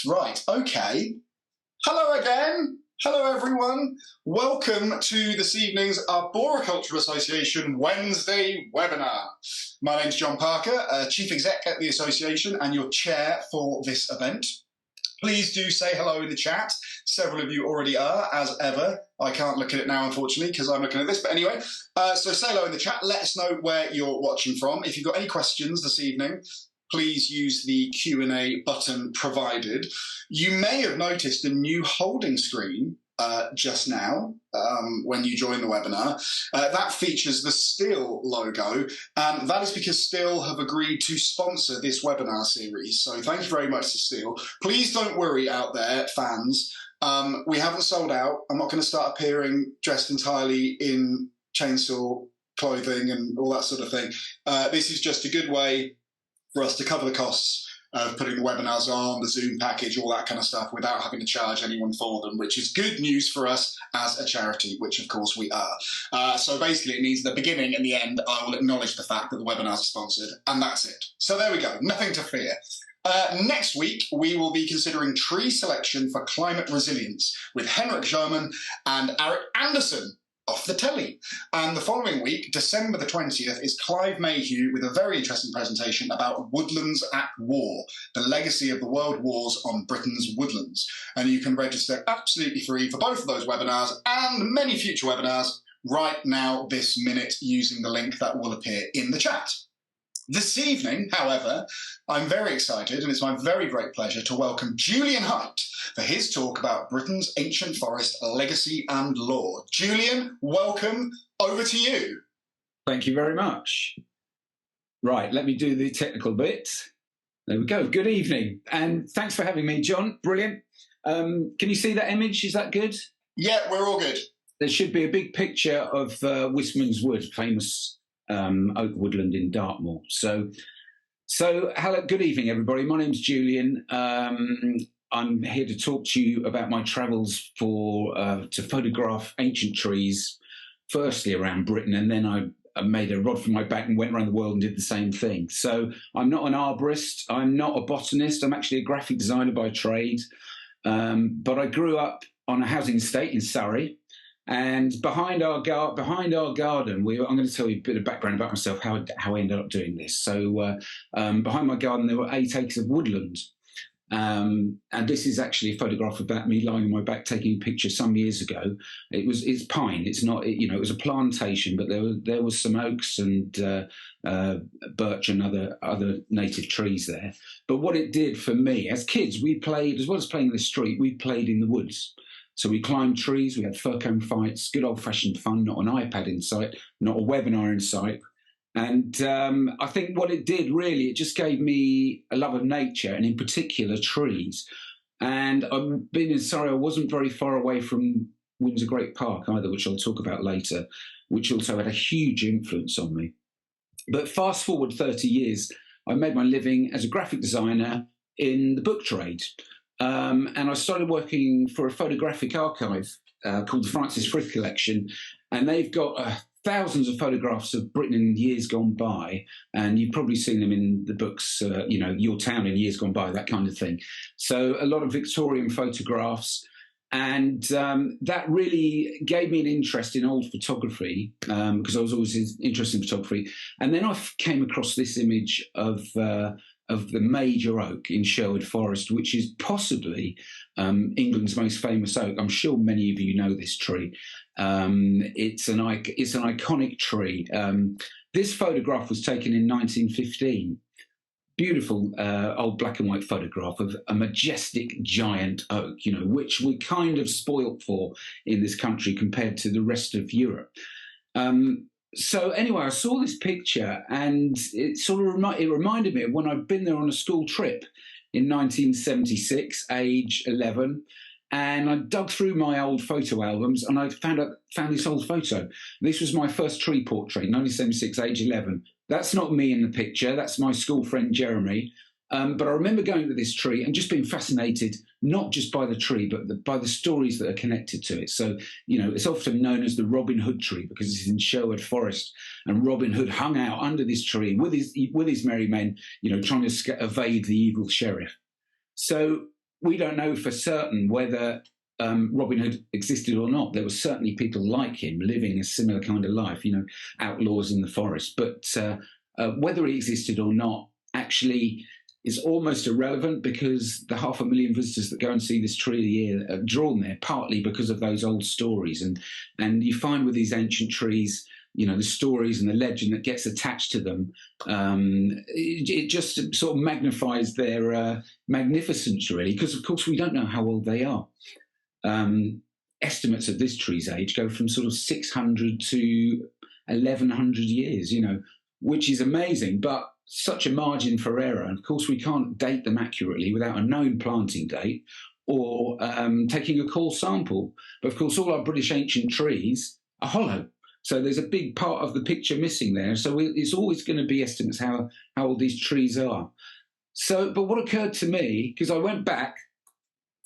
Right, okay. Hello again. Hello, everyone. Welcome to this evening's Arboriculture Association Wednesday webinar. My name's John Parker, Chief Exec at the Association and your chair for this event. Please do say hello in the chat. Several of you already are, as ever. I can't look at it now, unfortunately, because I'm looking at this. But anyway, so say hello in the chat. Let us know where you're watching from. If you've got any questions this evening, please use the Q&A button provided. You may have noticed a new holding screen just now when you join the webinar. That features the Stihl logo, and that is because Stihl have agreed to sponsor this webinar series. So thank you very much to Stihl. Please don't worry out there, fans. We haven't sold out. I'm not going to start appearing dressed entirely in chainsaw clothing and all that sort of thing. This is just a good way for us to cover the costs of putting the webinars on, the Zoom package, all that kind of stuff, without having to charge anyone for them, which is good news for us as a charity, which of course we are. So basically it means the beginning and the end, I will acknowledge the fact that the webinars are sponsored, and that's it. So there we go, nothing to fear. Next week, we will be considering tree selection for climate resilience with Henrik Scherman and Eric Anderson off the telly. And the following week, December the 20th, is Clive Mayhew with a very interesting presentation about woodlands at war, the legacy of the world wars on Britain's woodlands. And you can register absolutely free for both of those webinars and many future webinars right now, this minute, using the link that will appear in the chat. This evening, however, I'm very excited, and it's my very great pleasure to welcome Julian Hight for his talk about Britain's ancient forest legacy and lore. Julian, welcome. Over to you. Thank you very much. Right, let me do the technical bit. There we go. Good evening, and thanks for having me, John. Brilliant. Can you see that image? Is that good? Yeah, we're all good. There should be a big picture of Wistman's Wood, famous oak woodland in Dartmoor. So hello, good evening, everybody. My name's Julian. I'm here to talk to you about my travels to photograph ancient trees, firstly around Britain, and then I made a rod for my back and went around the world and did the same thing. So I'm not an arborist, I'm not a botanist, I'm actually a graphic designer by trade, but I grew up on a housing estate in Surrey. And behind our garden, I'm going to tell you a bit of background about myself, how I ended up doing this. So behind my garden, there were 8 acres of woodland. And this is actually a photograph about me lying on my back taking a picture some years ago. It's pine. It's not, it was a plantation, but there was some oaks and birch and other native trees there. But what it did for me, as kids, we played, as well as playing in the street, we played in the woods. So we climbed trees, we had fir cone fights, good old-fashioned fun, not an iPad in sight, not a webinar in sight. And I think what it did, really, it just gave me a love of nature, and in particular trees. And being in Surrey, I wasn't very far away from Windsor Great Park either, which I'll talk about later, which also had a huge influence on me. But fast forward 30 years, I made my living as a graphic designer in the book trade. And I started working for a photographic archive called the Francis Frith Collection, and they've got thousands of photographs of Britain in years gone by, and you've probably seen them in the books, Your Town in Years Gone By, that kind of thing. So a lot of Victorian photographs, and that really gave me an interest in old photography because I was always interested in photography. And then I came across this image of the major oak in Sherwood Forest, which is possibly England's most famous oak. I'm sure many of you know this tree. It's an iconic tree. This photograph was taken in 1915. Beautiful old black and white photograph of a majestic giant oak, which we're kind of spoilt for in this country compared to the rest of Europe. So anyway, I saw this picture, and it sort of reminded me of when I'd been there on a school trip in 1976, age 11, and I dug through my old photo albums, and I found this old photo. This was my first tree portrait, 1976, age 11. That's not me in the picture. That's my school friend Jeremy. But I remember going to this tree and just being fascinated, not just by the tree, but by the stories that are connected to it. So, it's often known as the Robin Hood tree because it's in Sherwood Forest, and Robin Hood hung out under this tree with his merry men, trying to evade the evil sheriff. So we don't know for certain whether Robin Hood existed or not. There were certainly people like him living a similar kind of life, outlaws in the forest. But whether he existed or not actually is almost irrelevant, because the 500,000 visitors that go and see this tree a year are drawn there partly because of those old stories. And you find with these ancient trees, the stories and the legend that gets attached to them, it just sort of magnifies their magnificence, really, because, of course, we don't know how old they are. Estimates of this tree's age go from sort of 600 to 1,100 years, which is amazing, but such a margin for error. And, of course, we can't date them accurately without a known planting date or taking a core sample. But, of course, all our British ancient trees are hollow. So there's a big part of the picture missing there. So it's always going to be estimates how old these trees are. So, but what occurred to me, because I went back,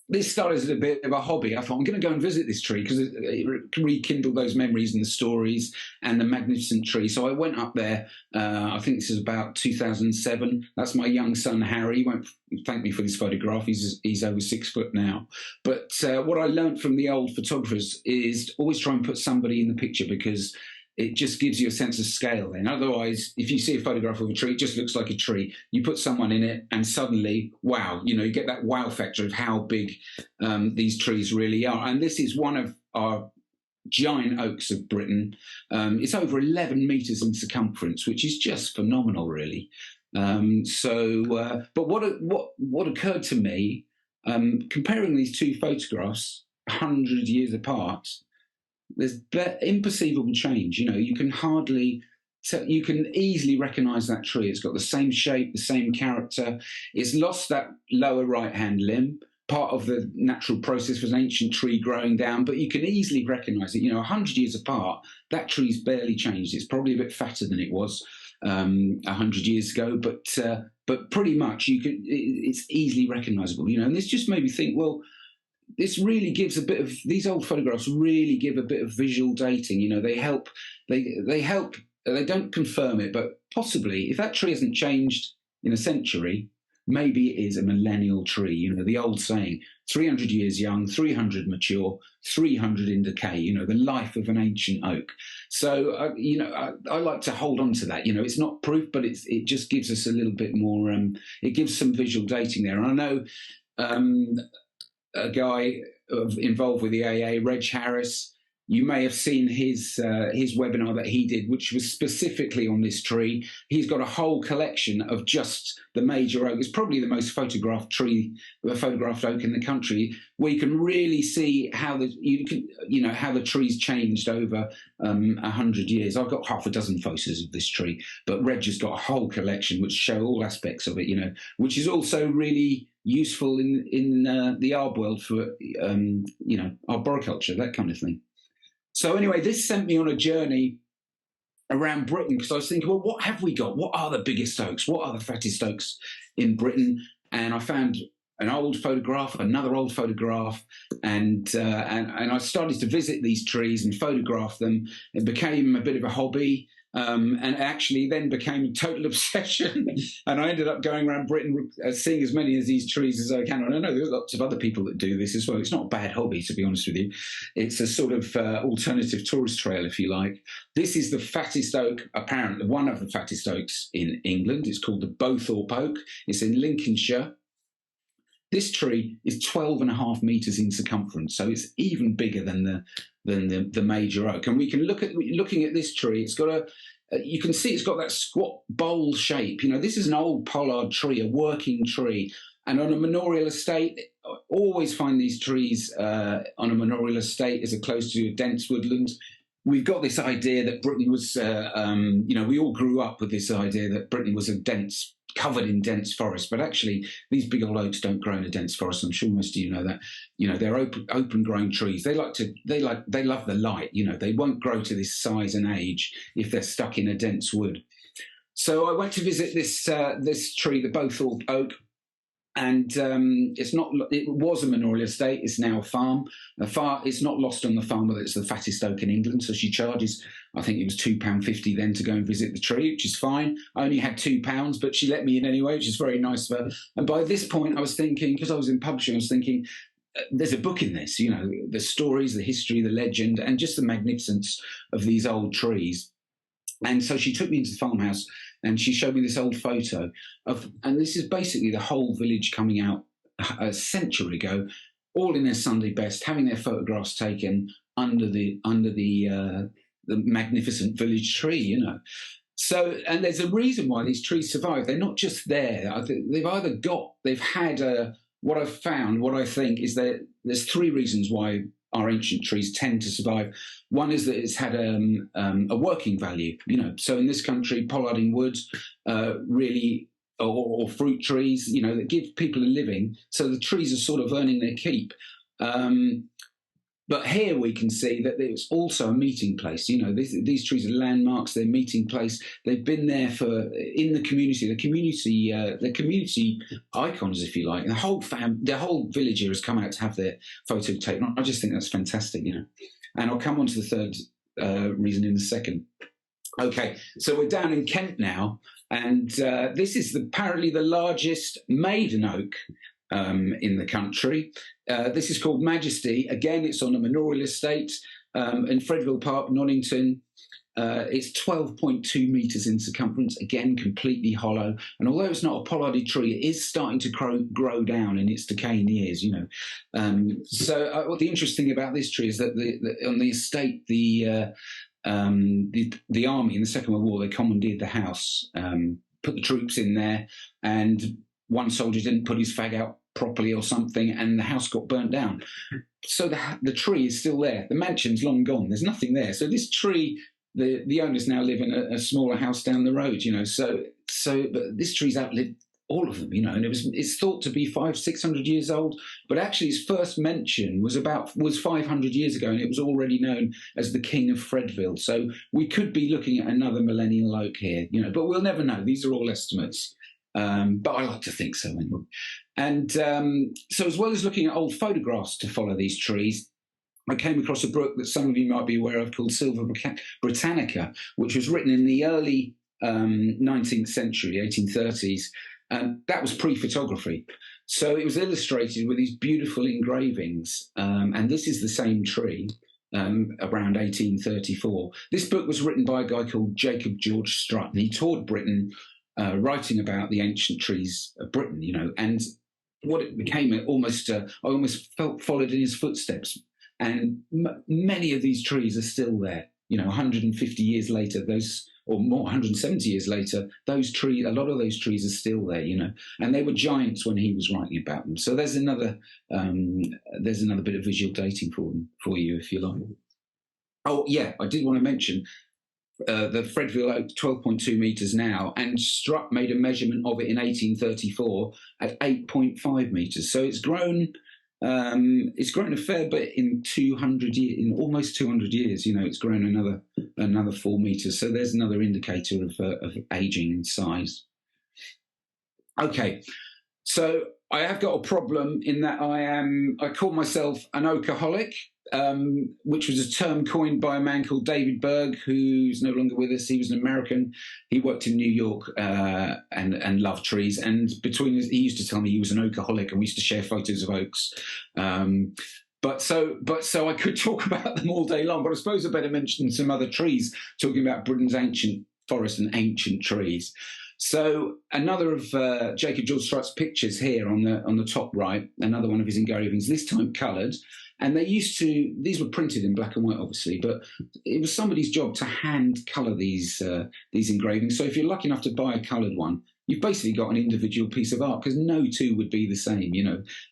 this started as a bit of a hobby. I thought, I'm going to go and visit this tree because it rekindled those memories and the stories and the magnificent tree. So I went up there. I think this is about 2007. That's my young son, Harry. He won't thank me for this photograph. He's over 6 foot now. But what I learned from the old photographers is always try and put somebody in the picture, because it just gives you a sense of scale then. Otherwise, if you see a photograph of a tree, it just looks like a tree. You put someone in it and suddenly, wow, you get that wow factor of how big these trees really are. And this is one of our giant oaks of Britain. It's over 11 metres in circumference, which is just phenomenal, really. But what occurred to me, comparing these two photographs 100 years apart, there's imperceivable change. You can easily recognise that tree. It's got the same shape, the same character. It's lost that lower right-hand limb. Part of the natural process was an ancient tree growing down, but you can easily recognise it. 100 years apart, that tree's barely changed. It's probably a bit fatter than it was 100 years ago, but pretty much it's easily recognisable. And this just made me think, well, this really gives these old photographs really give a bit of visual dating. They help, they don't confirm it, but possibly if that tree hasn't changed in a century, maybe it is a millennial tree. The old saying, 300 years young, 300 mature, 300 in decay, the life of an ancient oak. So, I like to hold on to that. It's not proof, but it just gives us a little bit more, it gives some visual dating there. And I know a guy involved with the AA, Reg Harris. You may have seen his webinar that he did, which was specifically on this tree. He's got a whole collection of just the major oak. It's probably the most photographed oak in the country, where you can really see how the tree's changed over 100 years. I've got half a dozen photos of this tree, but Reg has got a whole collection which show all aspects of it. Which is also really useful in the arb world for arboriculture, that kind of thing. So anyway, this sent me on a journey around Britain, because I was thinking, well, what have we got? What are the biggest oaks? What are the fattest oaks in Britain? And I found an old photograph, another old photograph, and I started to visit these trees and photograph them. It became a bit of a hobby. And actually then became a total obsession. And I ended up going around Britain seeing as many of these trees as I can. And I know there's lots of other people that do this as well. It's not a bad hobby, to be honest with you. It's a sort of alternative tourist trail, if you like. This is the fattest oak, apparently one of the fattest oaks in England. It's called the Bowthorpe Oak. It's in Lincolnshire. This tree is 12.5 metres in circumference, so it's even bigger than the major oak. And we can looking at this tree. It's got you can see it's got that squat bowl shape. This is an old pollard tree, a working tree, and on a manorial estate, I always find these trees on a manorial estate as close to a dense woodland. We've got this idea that Britain was, we all grew up with this idea that Britain was covered in dense forest, but actually these big old oaks don't grow in a dense forest. I'm sure most of you know that. They're open growing trees. They love the light. They won't grow to this size and age if they're stuck in a dense wood. So I went to visit this tree, the Bowthorpe Oak, And it was a manorial estate. It's now a farm. It's not lost on the farmer that it's the fattest oak in England. So she charges, I think it was £2.50 then to go and visit the tree, which is fine. I only had £2, but she let me in anyway, which is very nice of her. And by this point, I was thinking, because I was in publishing, I was thinking, there's a book in this, the stories, the history, the legend, and just the magnificence of these old trees. And so she took me into the farmhouse and she showed me this old photo and this is basically the whole village coming out a century ago, all in their Sunday best, having their photographs taken under the magnificent village tree, So, and there's a reason why these trees survive. They're not just there. They've had what I've found, what I think is that there's three reasons why our ancient trees tend to survive. One is that it's had a working value, So in this country, pollarding wood really, or fruit trees, that give people a living. So the trees are sort of earning their keep. But here we can see that it's also a meeting place. These trees are landmarks. They're meeting place. They've been there in the community. The community icons, if you like. The whole village here has come out to have their photo taken. I just think that's fantastic, And I'll come on to the third reason in a second. Okay, so we're down in Kent now, and this is apparently the largest maiden oak in the country. This is called Majesty. Again, it's on a manorial estate in Fredville Park, Nonnington. It's 12.2 metres in circumference, again, completely hollow. And although it's not a pollarded tree, it is starting to grow down in its decaying years, So the interesting thing about this tree is that on the estate, the army in the Second World War, they commandeered the house, put the troops in there, and one soldier didn't put his fag out properly or something, and the house got burnt down. So the tree is still there. The mansion's long gone. There's nothing there. So this tree, the owners now live in a smaller house down the road, but this tree's outlived all of them, and it's thought to be 500-600 years old, but actually its first mention was 500 years ago, and it was already known as the King of Fredville. So we could be looking at another millennial oak here, but we'll never know. These are all estimates. But I like to think so anyway. And so as well as looking at old photographs to follow these trees, I came across a book that some of you might be aware of called Silva Britannica, which was written in the early 19th century, 1830s. And that was pre-photography. So it was illustrated with these beautiful engravings. And this is the same tree around 1834. This book was written by a guy called Jacob George Strutt, and he toured Britain writing about the ancient trees of Britain, and what it became I almost followed in his footsteps. And many of these trees are still there, 150 years later, or more, 170 years later, a lot of those trees are still there, and they were giants when he was writing about them. So there's another bit of visual dating for you, if you like. Oh yeah, I did want to mention the Fredville oak, 12.2 metres now, and Strutt made a measurement of it in 1834 at 8.5 metres. So it's grown a fair bit in almost 200 years. It's grown another 4 metres. So there's another indicator of ageing and size. Okay, so I have got a problem in that I call myself an oakaholic, which was a term coined by a man called David Berg, who's no longer with us. He was an American. He worked in New York and loved trees. And he used to tell me he was an oakaholic, and we used to share photos of oaks. But so I could talk about them all day long. But I suppose I better mention some other trees, talking about Britain's ancient forests and ancient trees. So another of Jacob George Strutt's pictures here on the top right, another one of his engravings, this time coloured. And these were printed in black and white, obviously, but it was somebody's job to hand colour these engravings. So if you're lucky enough to buy a coloured one, you've basically got an individual piece of art, because no two would be the same,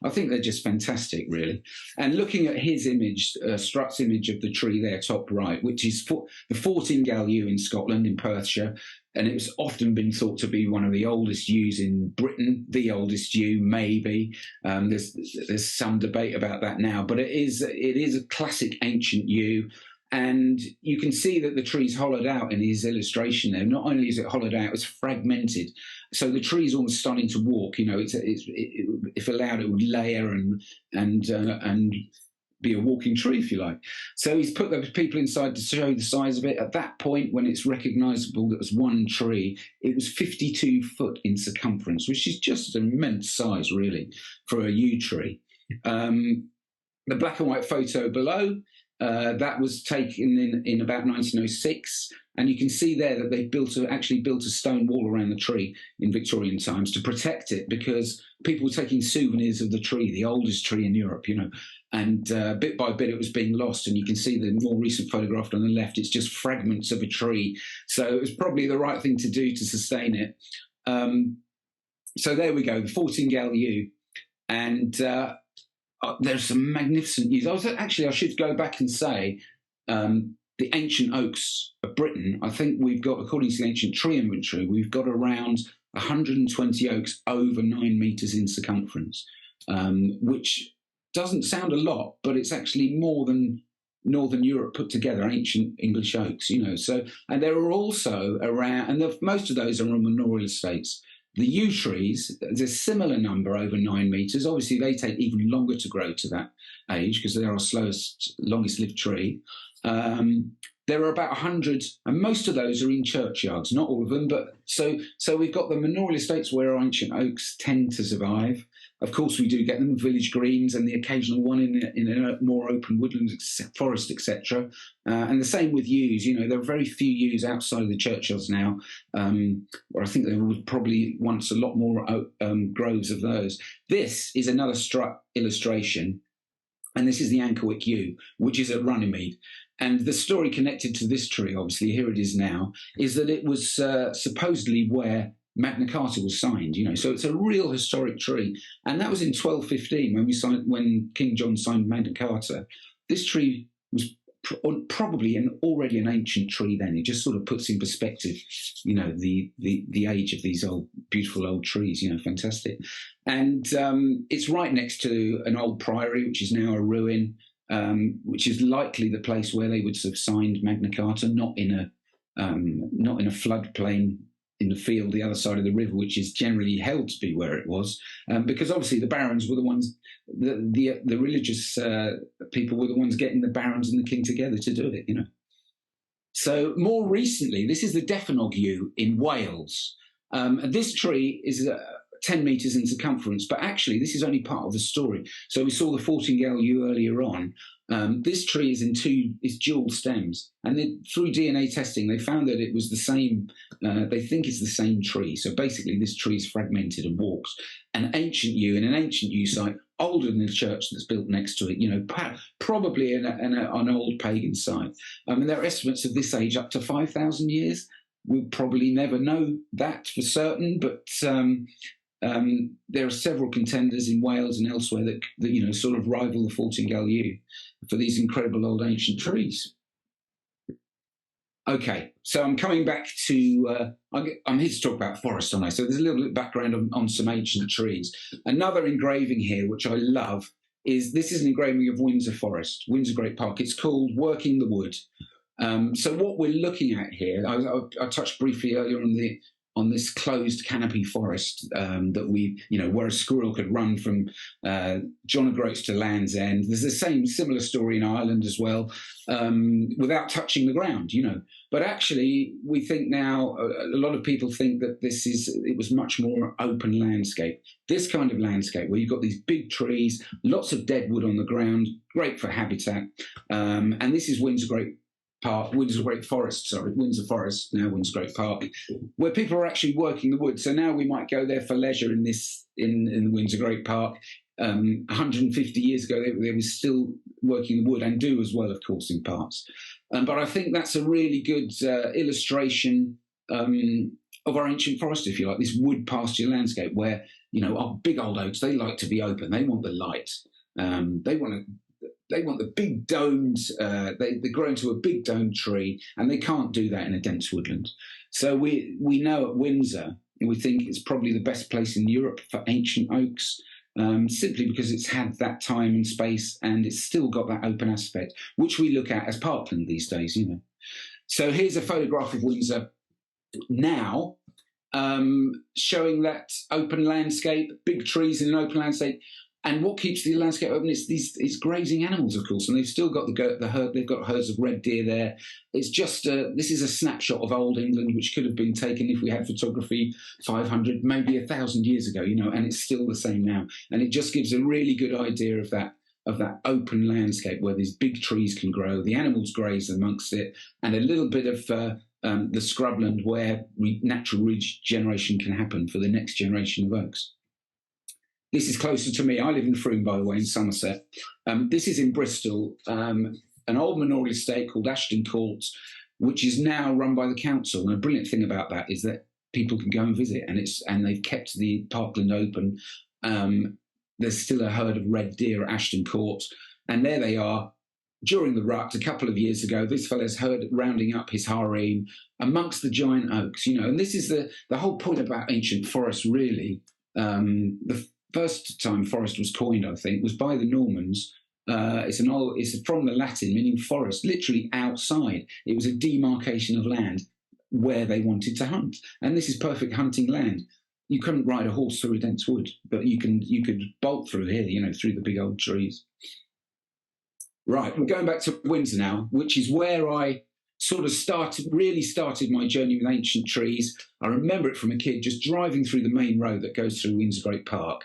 I think they're just fantastic, really. And looking at his image, Strutt's image of the tree there, top right, which is the Fortingall yew in Scotland, in Perthshire, and it was often been thought to be one of the oldest yews in Britain, the oldest yew, maybe. There's some debate about that now, but it is a classic ancient yew. And you can see that the tree's hollowed out in his illustration there. Not only is it hollowed out, it's fragmented. So the tree's almost starting to walk. If allowed, it would layer and be a walking tree, if you like. So he's put those people inside to show the size of it. At that point, when it's recognisable that it was one tree, it was 52 foot in circumference, which is just an immense size, really, for a yew tree. The black and white photo below, that was taken in about 1906, and you can see there that they actually built a stone wall around the tree in Victorian times to protect it, because people were taking souvenirs of the tree, the oldest tree in Europe, and bit by bit it was being lost. And you can see the more recent photograph on the left, it's just fragments of a tree. So it was probably the right thing to do to sustain it. So there we go, the 14-gal yew. And there's some magnificent yews. I should go back and say the ancient oaks of Britain, I think we've got, according to the ancient tree inventory, we've got around 120 oaks over 9 metres in circumference, which doesn't sound a lot, but it's actually more than Northern Europe put together, ancient English oaks, So, and there are also around, and most of those are on memorial estates. The yew trees, there's a similar number over 9 metres. Obviously, they take even longer to grow to that age because they are our longest lived tree. There are about 100, and most of those are in churchyards, not all of them. But so we've got the manorial estates where ancient oaks tend to survive. Of course, we do get them in village greens and the occasional one in a more open woodland, forest, etc. And the same with yews. There are very few yews outside of the churchyards now, where I think there was probably once a lot more groves of those. This is another strut illustration, and this is the Ankerwick yew, which is at Runnymede. And the story connected to this tree, obviously, here it is now, is that it was supposedly where Magna Carta was signed, so it's a real historic tree. And that was in 1215 when King John signed Magna Carta. This tree was probably already an ancient tree then. It just sort of puts in perspective, the age of these beautiful old trees, fantastic. And it's right next to an old priory, which is now a ruin, which is likely the place where they would have signed Magna Carta, not in a floodplain in the field the other side of the river, which is generally held to be where it was, because obviously the barons were the ones, the religious people were the ones getting the barons and the king together to do it, So more recently, this is the Defynog yew in Wales. This tree is 10 metres in circumference, but actually this is only part of the story. So we saw the 14-gal yew earlier on. This tree is dual stems, and through DNA testing they found that it was the same. They think it's the same tree. So basically, this tree is fragmented and walks. An ancient yew in an ancient yew site, older than the church that's built next to it. Probably an old pagan site. And there are estimates of this age up to 5,000 years. We'll probably never know that for certain, but there are several contenders in Wales and elsewhere that sort of rival the 14-gal yew for these incredible old ancient trees. Okay, so I'm coming back to, I'm here to talk about forest, aren't I? So there's a little bit of background on some ancient trees. Another engraving here, which I love, this is an engraving of Windsor Forest, Windsor Great Park. It's called Working the Wood. So what we're looking at here, I touched briefly earlier on this closed canopy forest that where a squirrel could run from John O'Groats to Land's End. There's the similar story in Ireland as well, without touching the ground, But actually, we think now, a lot of people think that it was much more open landscape. This kind of landscape where you've got these big trees, lots of dead wood on the ground, great for habitat. And this is Windsor Forest, now Windsor Great Park, where people are actually working the wood. So now we might go there for leisure in the Windsor Great Park. 150 years ago, they were still working the wood, and do as well, of course, in parts. But I think that's a really good illustration of our ancient forest, if you like, this wood pasture landscape where, our big old oaks, they like to be open. They want the light. They want the big domed, they grow into a big domed tree, and they can't do that in a dense woodland. So we know at Windsor, and we think it's probably the best place in Europe for ancient oaks. simply because it's had that time and space, and it's still got that open aspect, which we look at as parkland these days, you know. So here's a photograph of Windsor now, showing that open landscape, big trees in an open landscape. And what keeps the landscape open is grazing animals, of course, and they've still got the herd. They've got herds of red deer there. It's just this is a snapshot of old England, which could have been taken if we had photography 500, maybe 1,000 years ago, you know, and it's still the same now. And it just gives a really good idea of that open landscape where these big trees can grow, the animals graze amongst it, and a little bit of the scrubland where natural regeneration can happen for the next generation of oaks. This is closer to me. I live in Frome, by the way, in Somerset. This is in Bristol, an old manorial estate called Ashton Court, which is now run by the council. And a brilliant thing about that is that people can go and visit, and they've kept the parkland open. There's still a herd of red deer at Ashton Court, and there they are. During the rut, a couple of years ago, this fellow's heard rounding up his harem amongst the giant oaks, you know. And this is the whole point about ancient forests, really. The first time forest was coined, I think, was by the Normans. It's from the Latin, meaning forest, literally outside. It was a demarcation of land where they wanted to hunt. And this is perfect hunting land. You couldn't ride a horse through a dense wood, but you could bolt through here, you know, through the big old trees. Right, we're going back to Windsor now, which is where I sort of really started my journey with ancient trees. I remember it from a kid, just driving through the main road that goes through Windsor Great Park,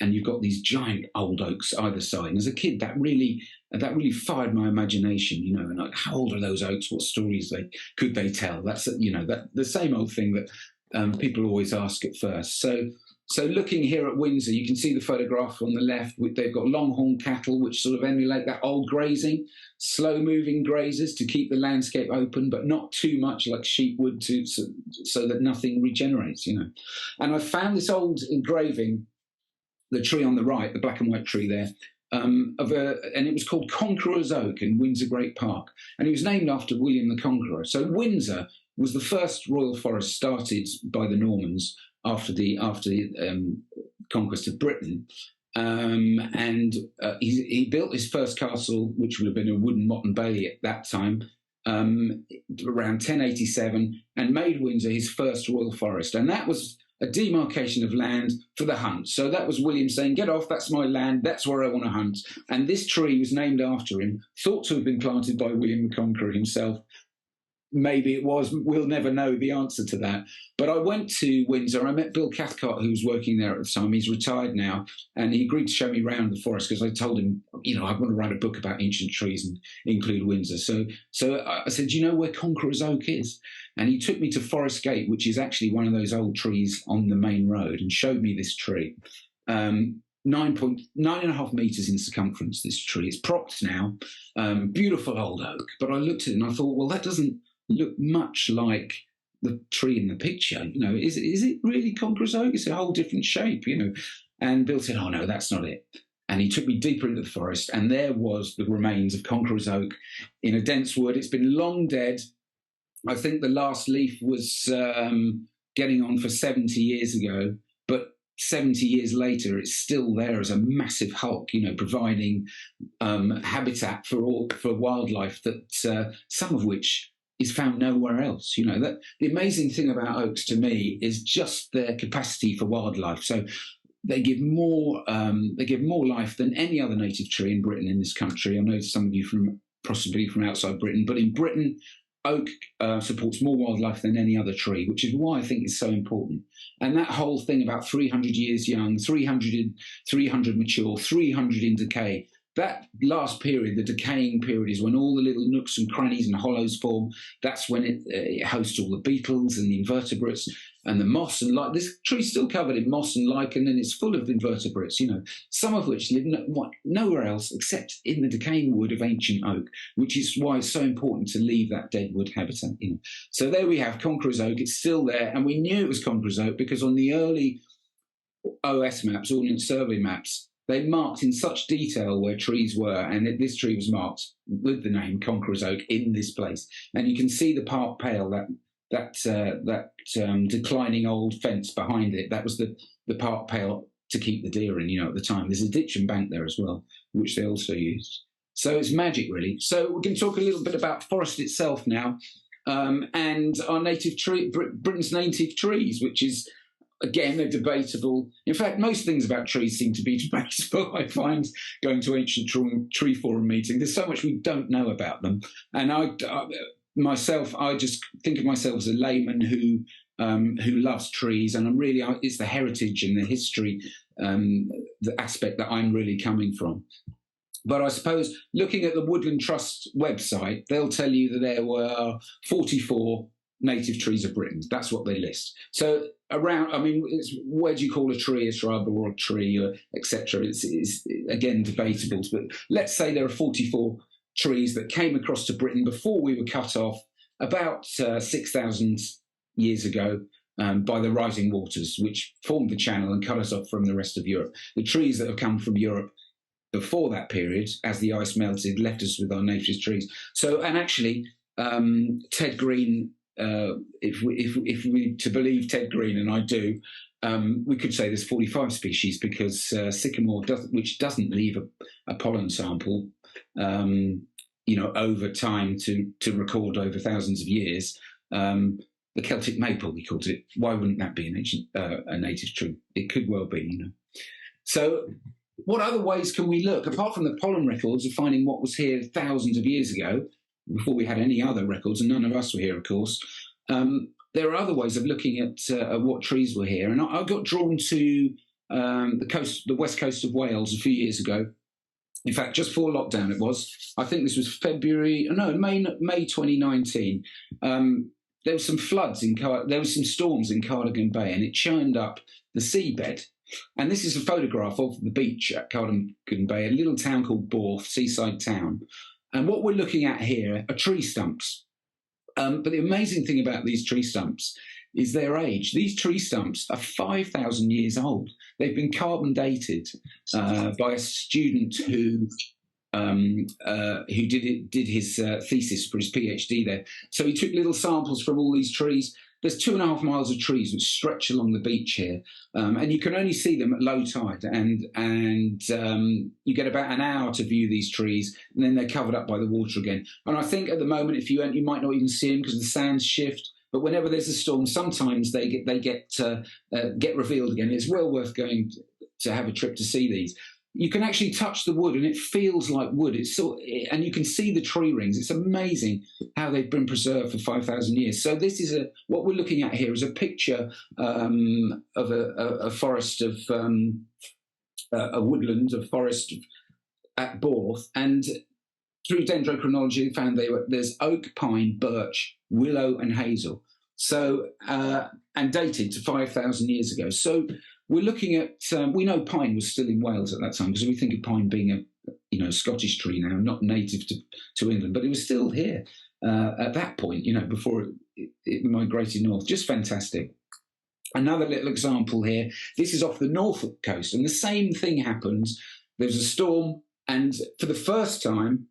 and you've got these giant old oaks either side. And as a kid, that really fired my imagination, you know. And like, how old are those oaks? What stories could they tell? That's, you know, that the same old thing that people always ask at first. So looking here at Windsor, you can see the photograph on the left. They've got longhorn cattle, which sort of emulate that old grazing, slow-moving grazers to keep the landscape open, but not too much like sheep would, so that nothing regenerates, you know. And I found this old engraving, the tree on the right, the black and white tree there, and it was called Conqueror's Oak in Windsor Great Park, and it was named after William the Conqueror. So Windsor was the first royal forest started by the Normans after the conquest of Britain, and he built his first castle, which would have been a wooden motte and bailey at that time, around 1087, and made Windsor his first royal forest. And that was a demarcation of land for the hunt. So that was William saying, get off, that's my land, that's where I want to hunt. And this tree was named after him, thought to have been planted by William the Conqueror himself. Maybe it was, we'll never know the answer to that. But I went to Windsor. I met Bill Cathcart, who was working there at the time. He's retired now, and he agreed to show me around the forest because I told him, you know, I want to write a book about ancient trees and include Windsor. So I said, do you know where Conqueror's Oak is? And he took me to Forest Gate, which is actually one of those old trees on the main road, and showed me this tree. 9.5 meters in circumference, this tree. It's propped now, beautiful old oak. But I looked at it and I thought, well, that doesn't look much like the tree in the picture. You know, is it really Conqueror's Oak? It's a whole different shape, you know. And Bill said, oh no, that's not it. And he took me deeper into the forest, and there was the remains of Conqueror's Oak in a dense wood. It's been long dead. I think the last leaf was getting on for 70 years ago, but 70 years later, it's still there as a massive hulk, you know, providing habitat for wildlife that some of which is found nowhere else. You know, that the amazing thing about oaks to me is just their capacity for wildlife. So they give more life than any other native tree in Britain, in this country. I know some of you possibly from outside Britain, but in Britain, oak supports more wildlife than any other tree, which is why I think it's so important. And that whole thing about 300 years young, 300 mature, 300 in decay, that last period, the decaying period, is when all the little nooks and crannies and hollows form. That's when it hosts all the beetles and the invertebrates and the moss and like. This tree's still covered in moss and lichen, and it's full of invertebrates, you know, some of which live nowhere else except in the decaying wood of ancient oak, which is why it's so important to leave that dead wood habitat in. So there we have Conqueror's Oak. It's still there, and we knew it was Conqueror's Oak because on the early OS maps, Ordnance Survey maps, they marked in such detail where trees were, and this tree was marked with the name Conqueror's Oak in this place. And you can see the park pale, that declining old fence behind it. That was the park pale to keep the deer in, at the time. There's a ditch and bank there as well, which they also used. So it's magic, really. So we're going to talk a little bit about forest itself now, and our Britain's native trees, which is, again, they're debatable. In fact, most things about trees seem to be debatable, I find, going to ancient tree forum meetings. There's so much we don't know about them. And I just think of myself as a layman who loves trees, and it's the heritage and the history, the aspect that I'm really coming from. But I suppose looking at the Woodland Trust website, they'll tell you that there were 44 native trees of Britain. That's what they list. So where do you call a tree a shrub or a tree, etc.? It's again debatable. But let's say there are 44 trees that came across to Britain before we were cut off about 6,000 years ago by the rising waters, which formed the channel and cut us off from the rest of Europe. The trees that have come from Europe before that period, as the ice melted, left us with our native trees. So, and actually, Ted Green, if we to believe Ted Green, and I do, we could say there's 45 species, because sycamore, which doesn't leave a pollen sample, over time to record over thousands of years. The Celtic maple, we called it. Why wouldn't that be a native tree? It could well be, So what other ways can we look, apart from the pollen records of finding what was here thousands of years ago, before we had any other records, and none of us were here, of course. There are other ways of looking at what trees were here. And I got drawn to the west coast of Wales a few years ago. In fact, just before lockdown it was. I think this was May 2019. There were some floods there were some storms in Cardigan Bay, and it churned up the seabed. And this is a photograph of the beach at Cardigan Bay, a little town called Borth, seaside town. And what we're looking at here are tree stumps. But the amazing thing about these tree stumps is their age. These tree stumps are 5,000 years old. They've been carbon dated by a student who did his thesis for his PhD there. So he took little samples from all these trees. There's 2.5 miles of trees which stretch along the beach here, and you can only see them at low tide. And you get about an hour to view these trees, and then they're covered up by the water again. And I think at the moment, if you went, you might not even see them because the sands shift. But whenever there's a storm, sometimes they get revealed again. It's well worth going to have a trip to see these. You can actually touch the wood, and it feels like wood. And you can see the tree rings. It's amazing how they've been preserved for 5,000 years. So this is what we're looking at here is a picture of a forest of a woodland, a forest at Borth, and through dendrochronology, they found there's oak, pine, birch, willow, and hazel. So and dated to 5,000 years ago. So we're looking at, we know pine was still in Wales at that time, because we think of pine being a Scottish tree now, not native to England, but it was still here at that point, before it migrated north. Just fantastic. Another little example here. This is off the Norfolk coast, and the same thing happens. There's a storm, and for the first time,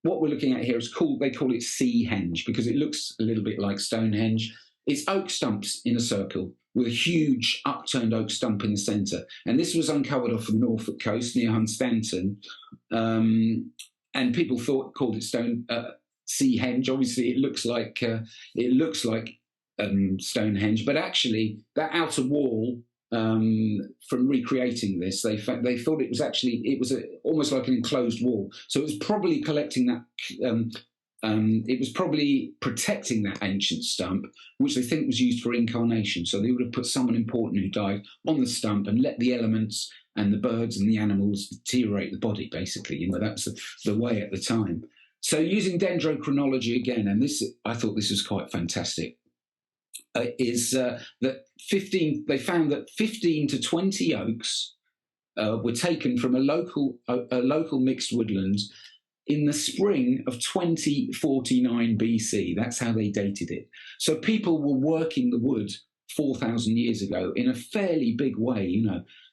what we're looking at here is they call it Seahenge, because it looks a little bit like Stonehenge. It's oak stumps in a circle with a huge upturned oak stump in the centre. And this was uncovered off the Norfolk coast near Hunstanton. And people called it Seahenge. Obviously, it looks like Stonehenge, but actually that outer wall, from recreating this, they thought it was almost like an enclosed wall. So it was probably collecting that. It was probably protecting that ancient stump, which they think was used for incarnation. So they would have put someone important who died on the stump and let the elements and the birds and the animals deteriorate the body, basically. That's the way at the time. So using dendrochronology again, and I thought this was quite fantastic, is that they found that 15 to 20 oaks were taken from a local mixed woodland in the spring of 2049 BC. That's how they dated it. So people were working the wood 4,000 years ago in a fairly big way,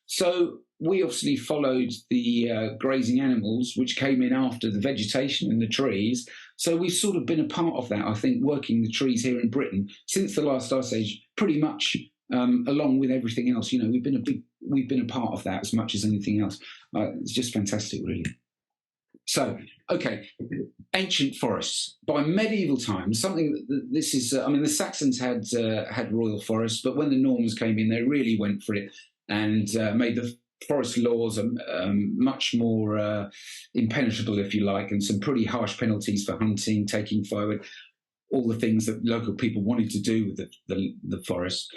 So we obviously followed the grazing animals, which came in after the vegetation and the trees. So we've sort of been a part of that, I think, working the trees here in Britain since the last ice age, pretty much along with everything else. You know, we've been a part of that as much as anything else. It's just fantastic, really. So, okay, ancient forests. By medieval times, this is, the Saxons had royal forests, but when the Normans came in, they really went for it and made the forest laws much more impenetrable, if you like, and some pretty harsh penalties for hunting, taking forward, all the things that local people wanted to do with the forest.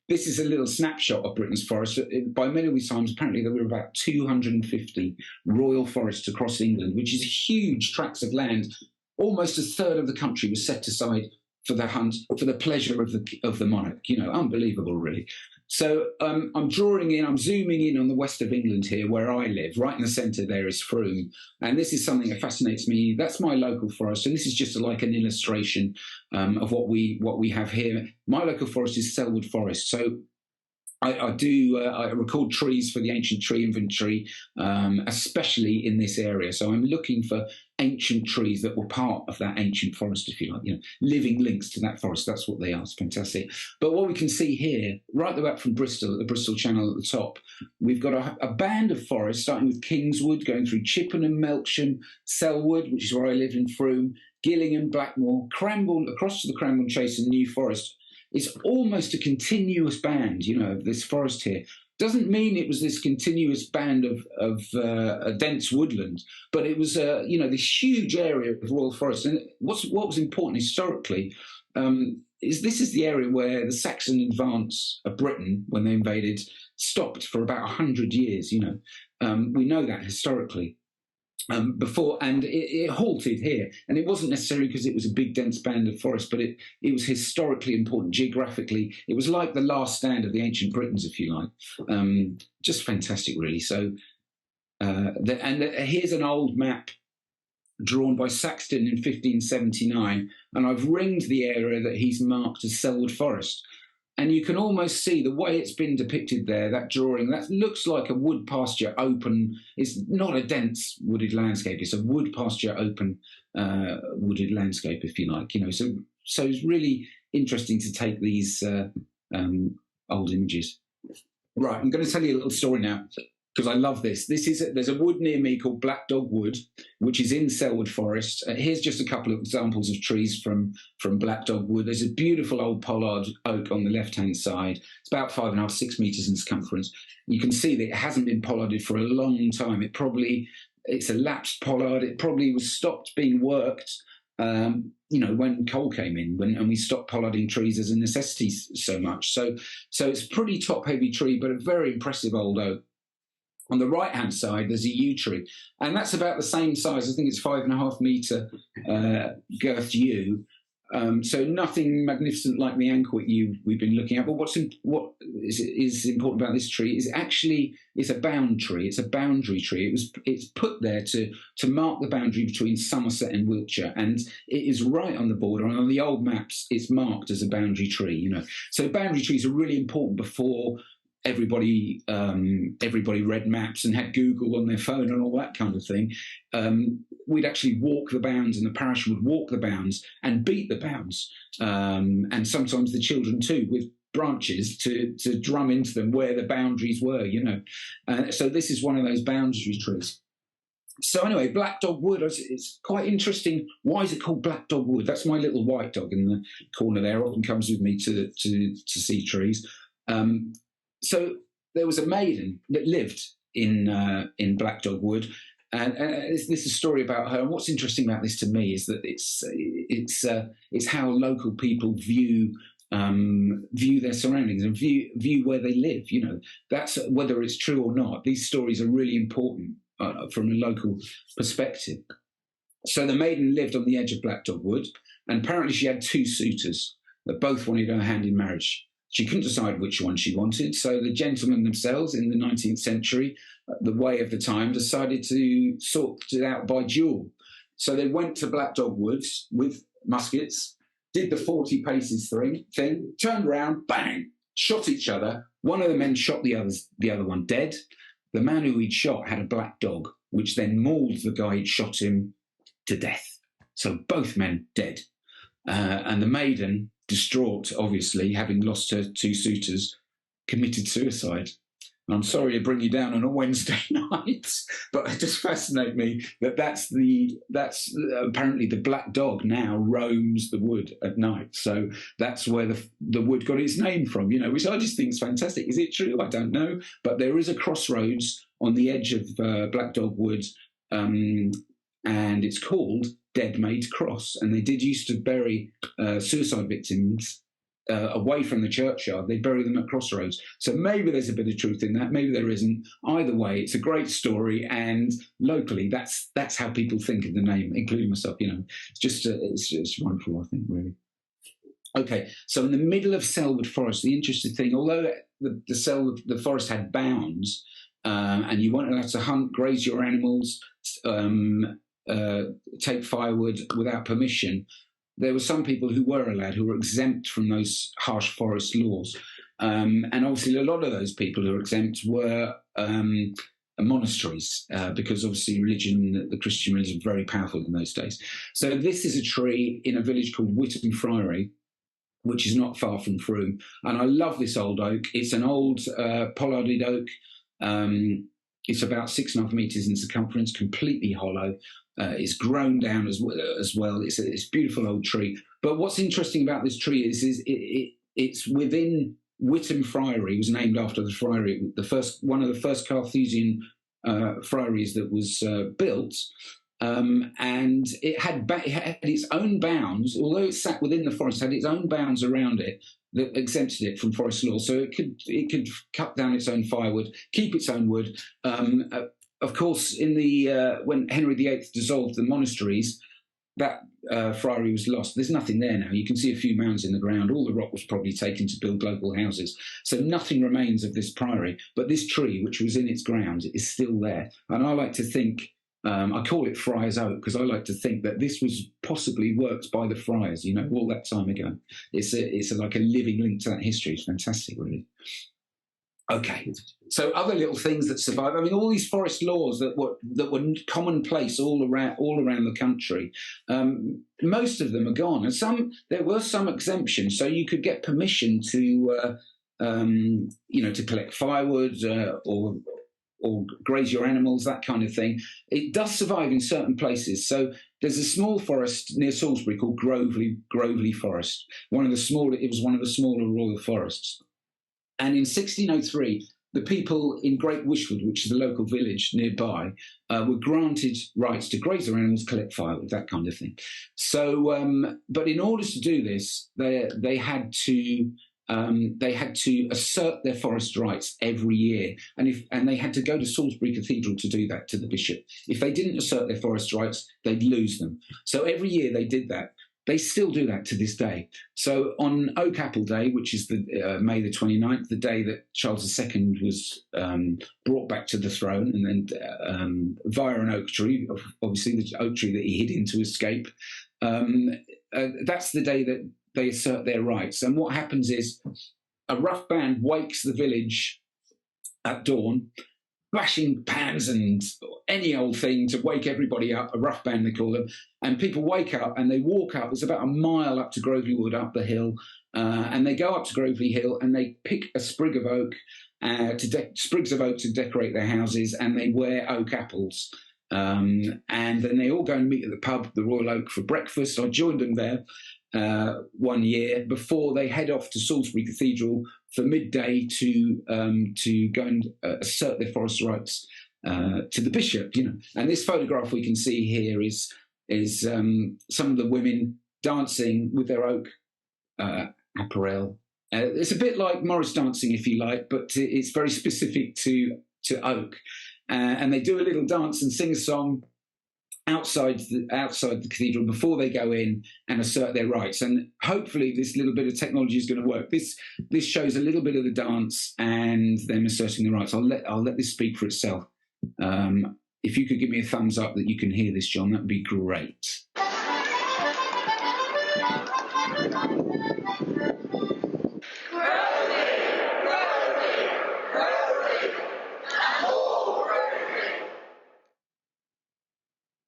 This is a little snapshot of Britain's forests. By medieval times, apparently there were about 250 royal forests across England, which is huge tracts of land. Almost a third of the country was set aside for the hunt, for the pleasure of the monarch. You know, unbelievable, really. So I'm zooming in on the west of England here, where I live. Right in the centre there is Frome, and this is something that fascinates me. That's my local forest, and this is just like an illustration of what we have here. My local forest is Selwood Forest, so I record trees for the Ancient Tree Inventory, especially in this area. So I'm looking for ancient trees that were part of that ancient forest, if you like, you know, living links to that forest. That's what they are. It's fantastic. But what we can see here, right the way up from Bristol, at the Bristol Channel at the top, we've got a band of forest starting with Kingswood, going through Chippenham, Melksham, Selwood, which is where I live in Frome, Gillingham, Blackmore, Cranbourne, across to the Cranbourne Chase and New Forest. It's almost a continuous band, you know, this forest here. Doesn't mean it was this continuous band of a dense woodland, but it was, this huge area of royal forest. And what was important historically is this is the area where the Saxon advance of Britain, when they invaded, stopped for about 100 years. You know, we know that historically. Before, and it halted here, and it wasn't necessarily because it was a big dense band of forest, but it was historically important geographically. It was like the last stand of the ancient Britons, if you like. Just fantastic, really. So here's an old map drawn by Saxton in 1579, and I've ringed the area that he's marked as Selwood Forest. And you can almost see the way it's been depicted there, that drawing, that looks like a wood pasture open. It's not a dense wooded landscape. It's a wood pasture open wooded landscape, if you like. You know, so it's really interesting to take these old images. Right, I'm going to tell you a little story now, because I love this. There's a wood near me called Black Dog Wood, which is in Selwood Forest. Here's just a couple of examples of trees from Black Dog Wood. There's a beautiful old pollard oak on the left-hand side. It's about 5.5, 6 metres in circumference. You can see that it hasn't been pollarded for a long time. It's a lapsed pollard. It probably was stopped being worked, when coal came in, and we stopped pollarding trees as a necessity so much. So it's a pretty top-heavy tree, but a very impressive old oak. On the right-hand side, there's a yew tree, and that's about the same size. I think it's 5.5 metre girth yew. So nothing magnificent like the anklet yew we've been looking at. But what is important about this tree is actually it's a bound tree. It's a boundary tree. It's put there to mark the boundary between Somerset and Wiltshire, and it is right on the border. And on the old maps, it's marked as a boundary tree. You know, so boundary trees are really important before everybody read maps and had Google on their phone and all that kind of thing. We'd actually walk the bounds, and the parish would walk the bounds and beat the bounds, and sometimes the children too, with branches to drum into them where the boundaries were, you know. So this is one of those boundary trees. So anyway, Black Dog Wood, it's quite interesting. Why is it called Black Dog Wood? That's my little white dog in the corner there. Often comes with me to see trees. So there was a maiden that lived in Black Dog Wood, and this is a story about her. And what's interesting about this to me is that it's how local people view their surroundings and view where they live. You know, that's whether it's true or not. These stories are really important from a local perspective. So the maiden lived on the edge of Black Dog Wood, and apparently she had two suitors that both wanted her hand in marriage. She couldn't decide which one she wanted, so the gentlemen themselves in the 19th century, the way of the time, decided to sort it out by duel. So they went to Black Dog Woods with muskets, did the 40 paces thing, turned around, bang, shot each other. One of the men shot the other one dead. The man who he'd shot had a black dog, which then mauled the guy who'd shot him to death. So both men dead. And the maiden distraught, obviously, having lost her 2 suitors, committed suicide. And I'm sorry to bring you down on a Wednesday night, but it just fascinates me that that's apparently the black dog now roams the wood at night. So that's where the wood got its name from, which I just think is fantastic. Is it true? I don't know. But there is a crossroads on the edge of Black Dog Wood, and it's called Dead Maid's Cross. And they did used to bury suicide victims away from the churchyard. They bury them at crossroads. So maybe there's a bit of truth in that. Maybe there isn't. Either way, it's a great story, and locally, that's how people think of the name, including myself. It's just wonderful, I think, really. Okay, so in the middle of Selwood Forest, the interesting thing, although the forest had bounds, and you weren't allowed to hunt, graze your animals, take firewood without permission, there were some people who were allowed, who were exempt from those harsh forest laws. And obviously a lot of those people who were exempt were monasteries, because obviously the Christian religion was very powerful in those days. So this is a tree in a village called Witham Friary, which is not far from Frome. And I love this old oak. It's an old pollarded oak. It's about 6.5 metres in circumference, completely hollow. It's grown down as well. It's a beautiful old tree. But what's interesting about this tree is it's within Witham Friary. It was named after the friary, one of the first Carthusian friaries that was built. And it had its own bounds, although it sat within the forest, had its own bounds around it that exempted it from forest law. So it could cut down its own firewood, keep its own wood. Of course, when Henry VIII dissolved the monasteries, that friary was lost. There's nothing there now. You can see a few mounds in the ground. All the rock was probably taken to build local houses. So nothing remains of this priory. But this tree, which was in its grounds, is still there. And I like to think, I call it Friar's Oak, because I like to think that this was possibly worked by the friars, all that time ago. It's like a living link to that history. It's fantastic, really. Okay, so other little things that survive. I mean, all these forest laws that were commonplace all around the country. Most of them are gone, and there were some exemptions. So you could get permission to collect firewood or graze your animals, that kind of thing. It does survive in certain places. So there's a small forest near Salisbury called Grovely Forest. It was one of the smaller royal forests. And in 1603, the people in Great Wishwood, which is the local village nearby, were granted rights to graze their animals, collect firewood, that kind of thing. So, but in order to do this, they had to assert their forest rights every year, and they had to go to Salisbury Cathedral to do that, to the bishop. If they didn't assert their forest rights, they'd lose them. So every year they did that. They still do that to this day. So on Oak Apple Day, which is May the 29th, the day that Charles II was brought back to the throne, and then via an oak tree, obviously the oak tree that he hid in to escape, that's the day that they assert their rights. And what happens is a rough band wakes the village at dawn, bashing pans and any old thing to wake everybody up, a rough band they call them, and people wake up and they walk up. It's about a mile up to Grovely Wood, up the hill, and they go up to Grovely Hill and they pick a sprig of oak, sprigs of oak to decorate their houses, and they wear oak apples. And then they all go and meet at the pub, the Royal Oak, for breakfast. I joined them there one year before they head off to Salisbury Cathedral for midday to go and assert their forest rights to the bishop. And this photograph we can see here is some of the women dancing with their oak apparel. It's a bit like Morris dancing, if you like, but it's very specific to oak. And they do a little dance and sing a song outside the cathedral before they go in and assert their rights. And hopefully this little bit of technology is going to work. This shows a little bit of the dance and them asserting their rights. I'll let this speak for itself. If you could give me a thumbs up that you can hear this, John, that would be great.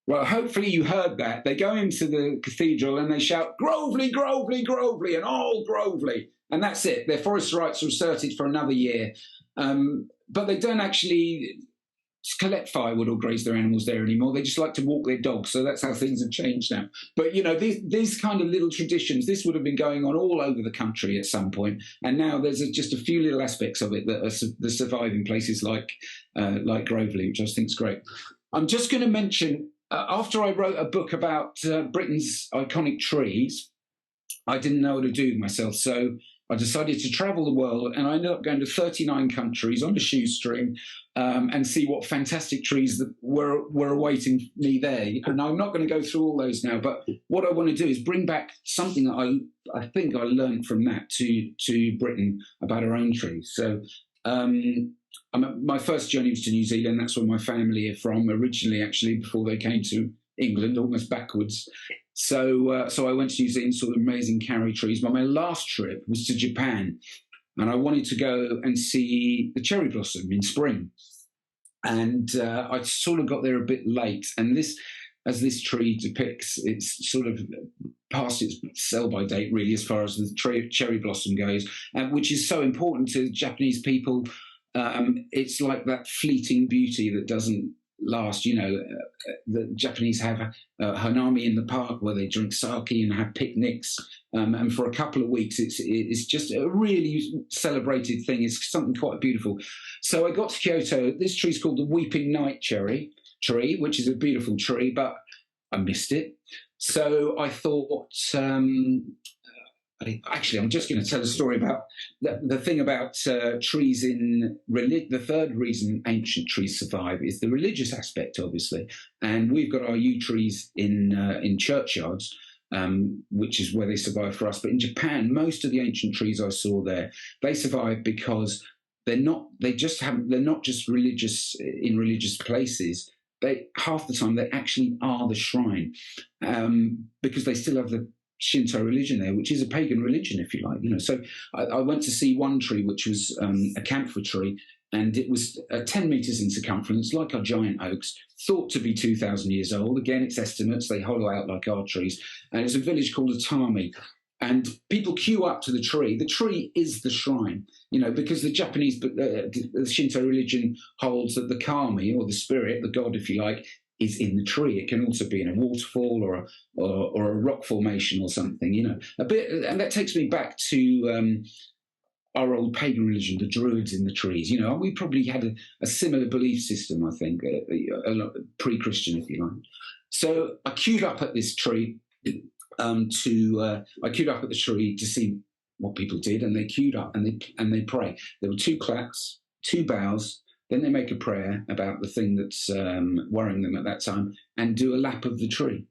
Well, hopefully you heard that. They go into the cathedral and they shout, "Grovely, Grovely, Grovely," and all Grovely. And that's it. Their forest rights are asserted for another year. But they don't actually collect firewood or graze their animals there anymore. They just like to walk their dogs. So that's how things have changed now. But, these kind of little traditions, this would have been going on all over the country at some point. And now there's just a few little aspects of it that are surviving places like Grovely, which I think is great. I'm just going to mention, after I wrote a book about Britain's iconic trees, I didn't know what to do with myself. So I decided to travel the world, and I ended up going to 39 countries on a shoestring and see what fantastic trees that were awaiting me there. And I'm not going to go through all those now, but what I want to do is bring back something that I think I learned from that to Britain about our own trees. So my first journey was to New Zealand. That's where my family are from originally, actually, before they came to England, almost backwards. So I went to New Zealand, saw the amazing karri trees. But my last trip was to Japan, and I wanted to go and see the cherry blossom in spring. And I sort of got there a bit late. And as this tree depicts, it's sort of past its sell-by date, really, as far as the cherry blossom goes, which is so important to Japanese people. It's like that fleeting beauty that doesn't last. The Japanese have hanami in the park where they drink sake and have picnics, and for a couple of weeks it's just a really celebrated thing. It's something quite beautiful. So I got to Kyoto. This tree's called the Weeping Night cherry tree, which is a beautiful tree, but I missed it. So I thought, actually, I'm just going to tell a story about the thing about trees in the third reason ancient trees survive is the religious aspect, obviously. And we've got our yew trees in churchyards, which is where they survive for us. But in Japan, most of the ancient trees I saw there, they survive because they're not just religious in religious places. Half the time they actually are the shrine, because they still have the Shinto religion there, which is a pagan religion, if you like. So I went to see one tree, which was a camphor tree, and it was 10 meters in circumference, like our giant oaks, thought to be 2,000 years old. Again, it's estimates. They hollow out like our trees. And it's a village called Atami. And people queue up to the tree. The tree is the shrine, because the Japanese, the Shinto religion holds that the kami, or the spirit, the god, if you like, is in the tree. It can also be in a waterfall or a rock formation or something, a bit. And that takes me back to our old pagan religion, the Druids in the trees. We probably had a similar belief system, I think, a lot pre-Christian, if you like. So I queued up at this tree. I queued up at the tree to see what people did, and they queued up and they pray. There were 2 claps, 2 bows, then they make a prayer about the thing that's worrying them at that time, and do a lap of the tree.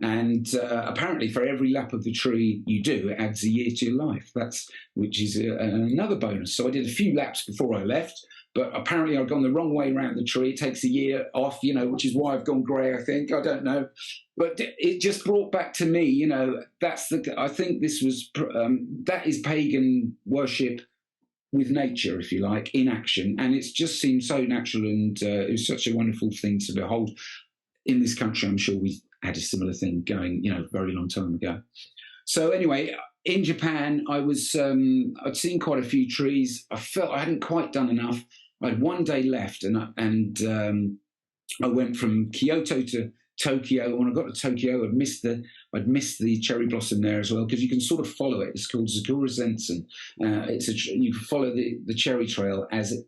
And apparently, for every lap of the tree you do, it adds a year to your life. Which is another bonus. So I did a few laps before I left, but apparently I'd gone the wrong way around the tree. It takes a year off, which is why I've gone grey, I think. I don't know. But it just brought back to me, I think this was, that is pagan worship with nature, if you like, in action. And it just seemed so natural, and it was such a wonderful thing to behold. In this country, I'm sure we had a similar thing going, a very long time ago. So anyway, in Japan, I'd seen quite a few trees. I felt I hadn't quite done enough. I had one day left, and I went from Kyoto to Tokyo. When I got to Tokyo, I'd missed the cherry blossom there as well, because you can sort of follow it. It's called Sakura Zensen. You can follow the cherry trail as it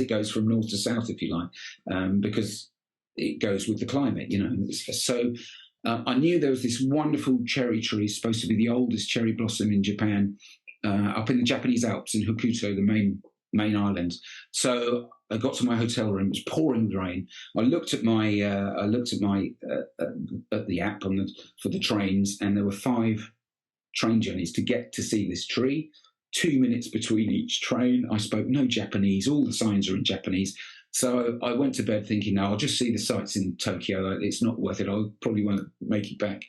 goes from north to south, if you like, because it goes with the climate, So I knew there was this wonderful cherry tree, supposed to be the oldest cherry blossom in Japan, up in the Japanese Alps in Hokuto, the main island. So I got to my hotel room. It was pouring rain. I looked at the app for the trains, and there were 5 train journeys to get to see this tree. 2 minutes between each train. I spoke no Japanese. All the signs are in Japanese. So I went to bed thinking, no, I'll just see the sights in Tokyo. It's not worth it. I probably won't make it back.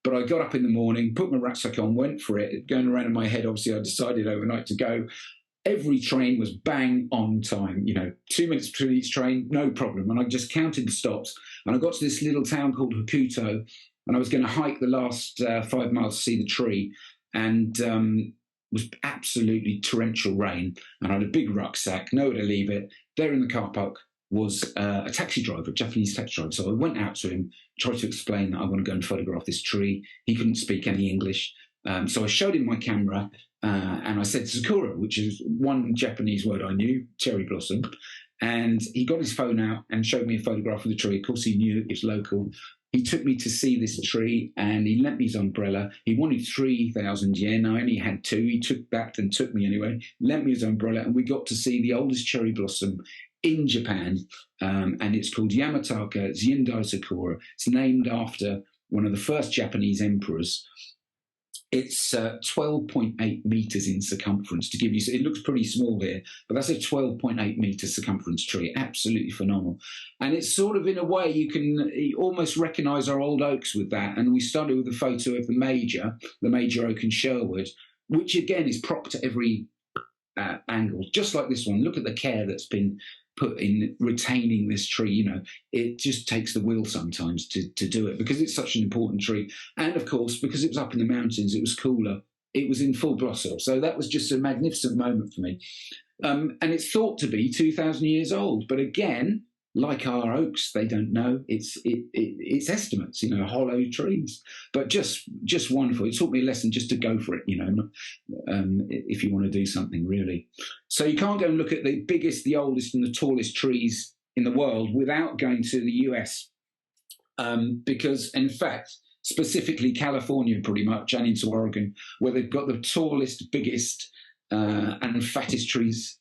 But I got up in the morning, put my rucksack on, went for it. Going around in my head, obviously, I decided overnight to go. Every train was bang on time, 2 minutes between each train, no problem. And I just counted the stops. And I got to this little town called Hokuto, and I was going to hike the last 5 miles to see the tree. And it was absolutely torrential rain. And I had a big rucksack, nowhere to leave it. There in the car park was a taxi driver, a Japanese taxi driver. So I went out to him, tried to explain that I want to go and photograph this tree. He couldn't speak any English. So I showed him my camera and I said sakura, which is one Japanese word I knew, cherry blossom. And he got his phone out and showed me a photograph of the tree. Of course, he knew it was local. He took me to see this tree and he lent me his umbrella. He wanted 3,000 yen. I only had 2. He took that and took me anyway, lent me his umbrella, and we got to see the oldest cherry blossom in Japan. And it's called Yamataka Zyendai Sakura. It's named after one of the first Japanese emperors. It's 12.8 meters in circumference, to give you, it looks pretty small here, but that's a 12.8 meter circumference tree. Absolutely phenomenal. And it's sort of, in a way, you can almost recognize our old oaks with that. And we started with a photo of the major oak in Sherwood, which again is propped at every angle, just like this one. Look at the care that's been put in retaining this tree. It just takes the will sometimes to do it, because it's such an important tree. And of course, because it was up in the mountains, it was cooler, it was in full blossom. So that was just a magnificent moment for me. And it's thought to be 2,000 years old, but again, like our oaks, they don't know. It's estimates, hollow trees, but just wonderful. It taught me a lesson just to go for it, if you want to do something really. So you can't go and look at the biggest, the oldest, and the tallest trees in the world without going to the US, because in fact, specifically California, pretty much, and into Oregon, where they've got the tallest, biggest, and fattest trees.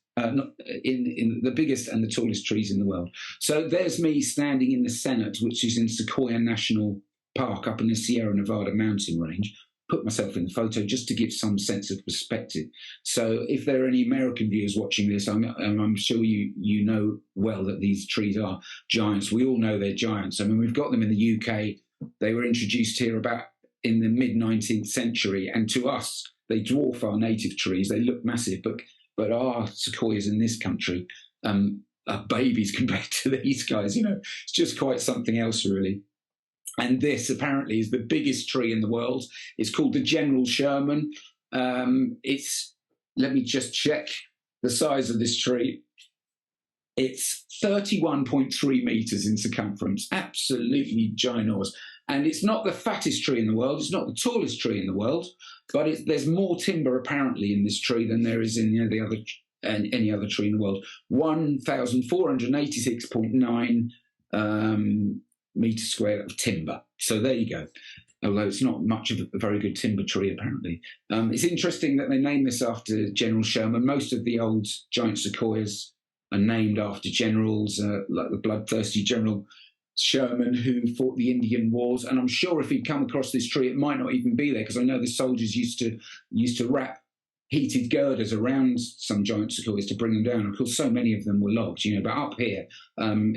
In the biggest and the tallest trees in the world. So there's me standing in the Senate, which is in Sequoia National Park up in the Sierra Nevada mountain range. Put myself in the photo just to give some sense of perspective. So if there are any American viewers watching this, I'm sure you know well that these trees are giants. We all know they're giants. I mean, we've got them in the UK. They were introduced here about in the mid-19th century, and to us, they dwarf our native trees. They look massive, but our sequoias in this country are babies compared to these guys. It's just quite something else, really. And this apparently is the biggest tree in the world. It's called the General Sherman. Let me just check the size of this tree. It's 31.3 meters in circumference, absolutely ginormous. And it's not the fattest tree in the world. It's not the tallest tree in the world, but there's more timber apparently in this tree than there is in any other tree in the world. 1,486.9 meters square of timber. So there you go. Although it's not much of a very good timber tree, apparently. It's interesting that they named this after General Sherman. Most of the old giant sequoias are named after generals, like the bloodthirsty General Sherman, who fought the Indian Wars. And I'm sure if he'd come across this tree, it might not even be there, because I know the soldiers used to wrap heated girders around some giant sequoias to bring them down. Of course, so many of them were logged, but up here,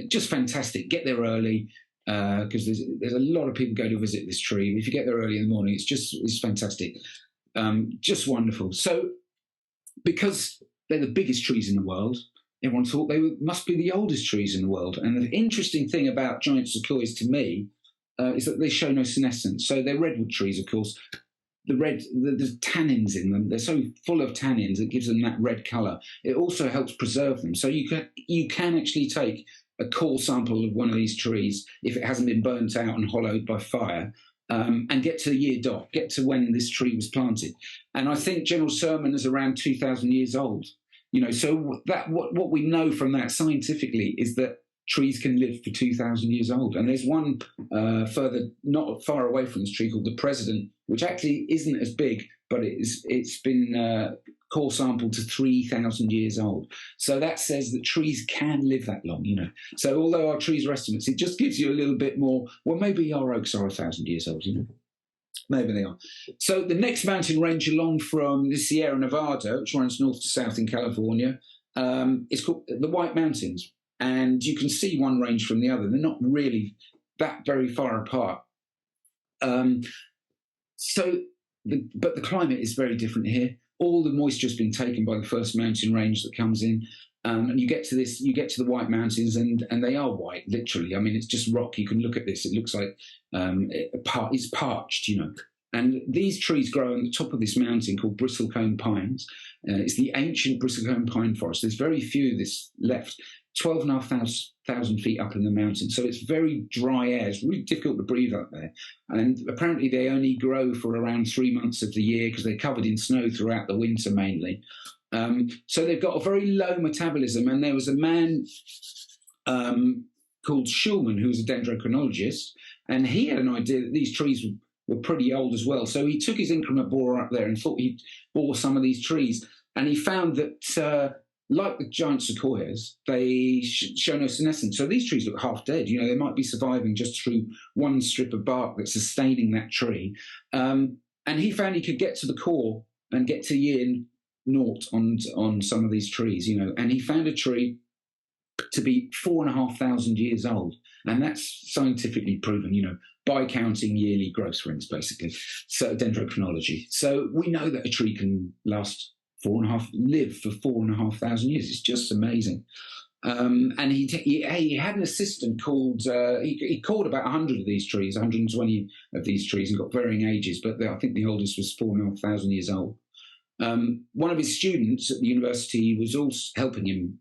just fantastic. Get there early, because there's a lot of people go to visit this tree. If you get there early in the morning, it's fantastic. Just wonderful. So because they're the biggest trees in the world, everyone thought must be the oldest trees in the world. And the interesting thing about giant sequoias to me is that they show no senescence. So they're redwood trees, of course. The tannins in them, they're so full of tannins, it gives them that red colour. It also helps preserve them. So you can actually take a core sample of one of these trees, if it hasn't been burnt out and hollowed by fire, and get to the year dot, get to when this tree was planted. And I think General Sherman is around 2,000 years old. So that what we know from that scientifically is that trees can live for 2,000 years old. And there's one further, not far away from this tree, called the President, which actually isn't as big, but it's been core sampled to 3,000 years old. So that says that trees can live that long, So although our trees are estimates, it just gives you a little bit more. Well, maybe our oaks are 1,000 years old, Maybe they are. So the next mountain range along from the Sierra Nevada, which runs north to south in California, is called the White Mountains. And you can see one range from the other. They're not really that very far apart. But the climate is very different here. all the moisture's been taken by the first mountain range that comes in. And you get to the White Mountains, and they are white, literally. I mean, it's just rock. You can look at this; it looks like it's parched, And these trees grow on the top of this mountain called bristlecone pines. It's the ancient bristlecone pine forest. There's very few of this left. 12,500 feet up in the mountain, so it's very dry air. It's really difficult to breathe up there. And apparently, they only grow for around 3 months of the year because they're covered in snow throughout the winter mainly. So they've got a very low metabolism. And there was a man called Schulman, who was a dendrochronologist, and he had an idea that these trees were pretty old as well. So he took his increment borer up there and thought he'd bore some of these trees. And he found that, like the giant sequoias, they show no senescence. So these trees look half dead. They might be surviving just through one strip of bark that's sustaining that tree. And he found he could get to the core and get to year naught on some of these trees, and he found a tree to be 4,500 years old. And that's scientifically proven, by counting yearly growth rings, basically. So dendrochronology. So we know that a tree can live for 4,500 years. It's just amazing. And he had an assistant called, he called about 100 of these trees, 120 of these trees, and got varying ages, but I think the oldest was 4,500 years old. One of his students at the university was also helping him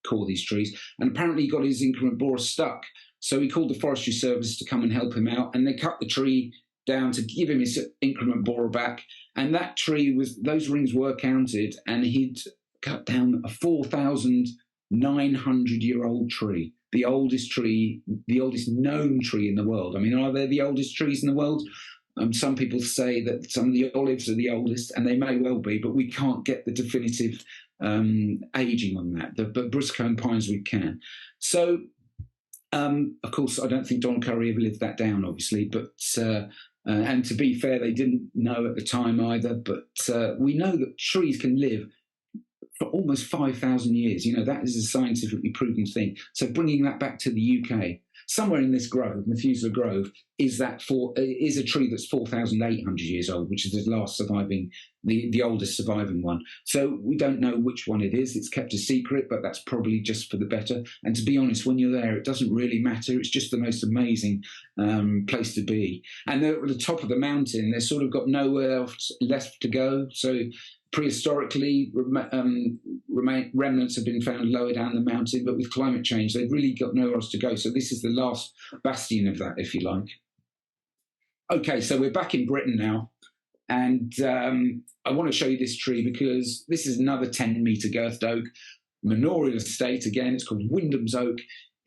core these trees, and apparently he got his increment borer stuck. So he called the forestry service to come and help him out, and they cut the tree down to give him his increment borer back. And that tree those rings were counted, and he'd cut down a 4,900-year-old tree, the oldest known tree in the world. I mean, are they the oldest trees in the world? Some people say that some of the olives are the oldest, and they may well be, but we can't get the definitive aging on that. But bristlecone pines we can. So, of course, I don't think Don Curry ever lived that down, obviously, but and to be fair, they didn't know at the time either. But we know that trees can live for almost 5,000 years. That is a scientifically proven thing. So bringing that back to the UK, somewhere in this grove, Methuselah Grove, is a tree that's 4,800 years old, which is the oldest surviving one. So we don't know which one it is. It's kept a secret, but that's probably just for the better. And to be honest, when you're there, it doesn't really matter. It's just the most amazing place to be. And they're at the top of the mountain. They've sort of got nowhere else left to go. So prehistorically, remnants have been found lower down the mountain, but with climate change, they've really got nowhere else to go. So this is the last bastion of that, if you like. Okay, so we're back in Britain now, and I want to show you this tree because this is another 10-metre girthed oak, manorial estate again. It's called Wyndham's Oak.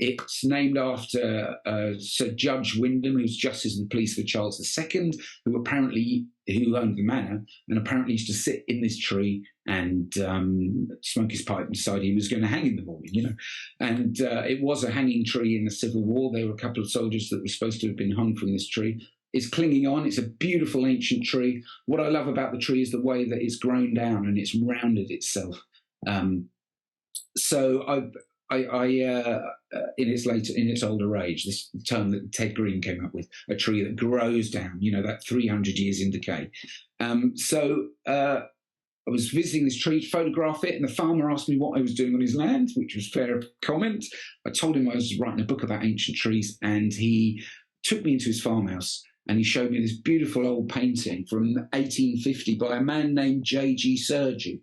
It's named after Sir Judge Wyndham, who's Justice of the Peace for Charles II, who owned the manor, and apparently used to sit in this tree and smoke his pipe and decide he was going to hang in the morning, And it was a hanging tree in the Civil War. There were a couple of soldiers that were supposed to have been hung from this tree. It's clinging on. It's a beautiful ancient tree. What I love about the tree is the way that it's grown down and it's rounded itself. So in its older age, this term that Ted Green came up with, a tree that grows down, that 300 years in decay. I was visiting this tree to photograph it, and the farmer asked me what I was doing on his land, which was fair comment. I told him I was writing a book about ancient trees, and he took me into his farmhouse, and he showed me this beautiful old painting from 1850 by a man named J.G. Sergi,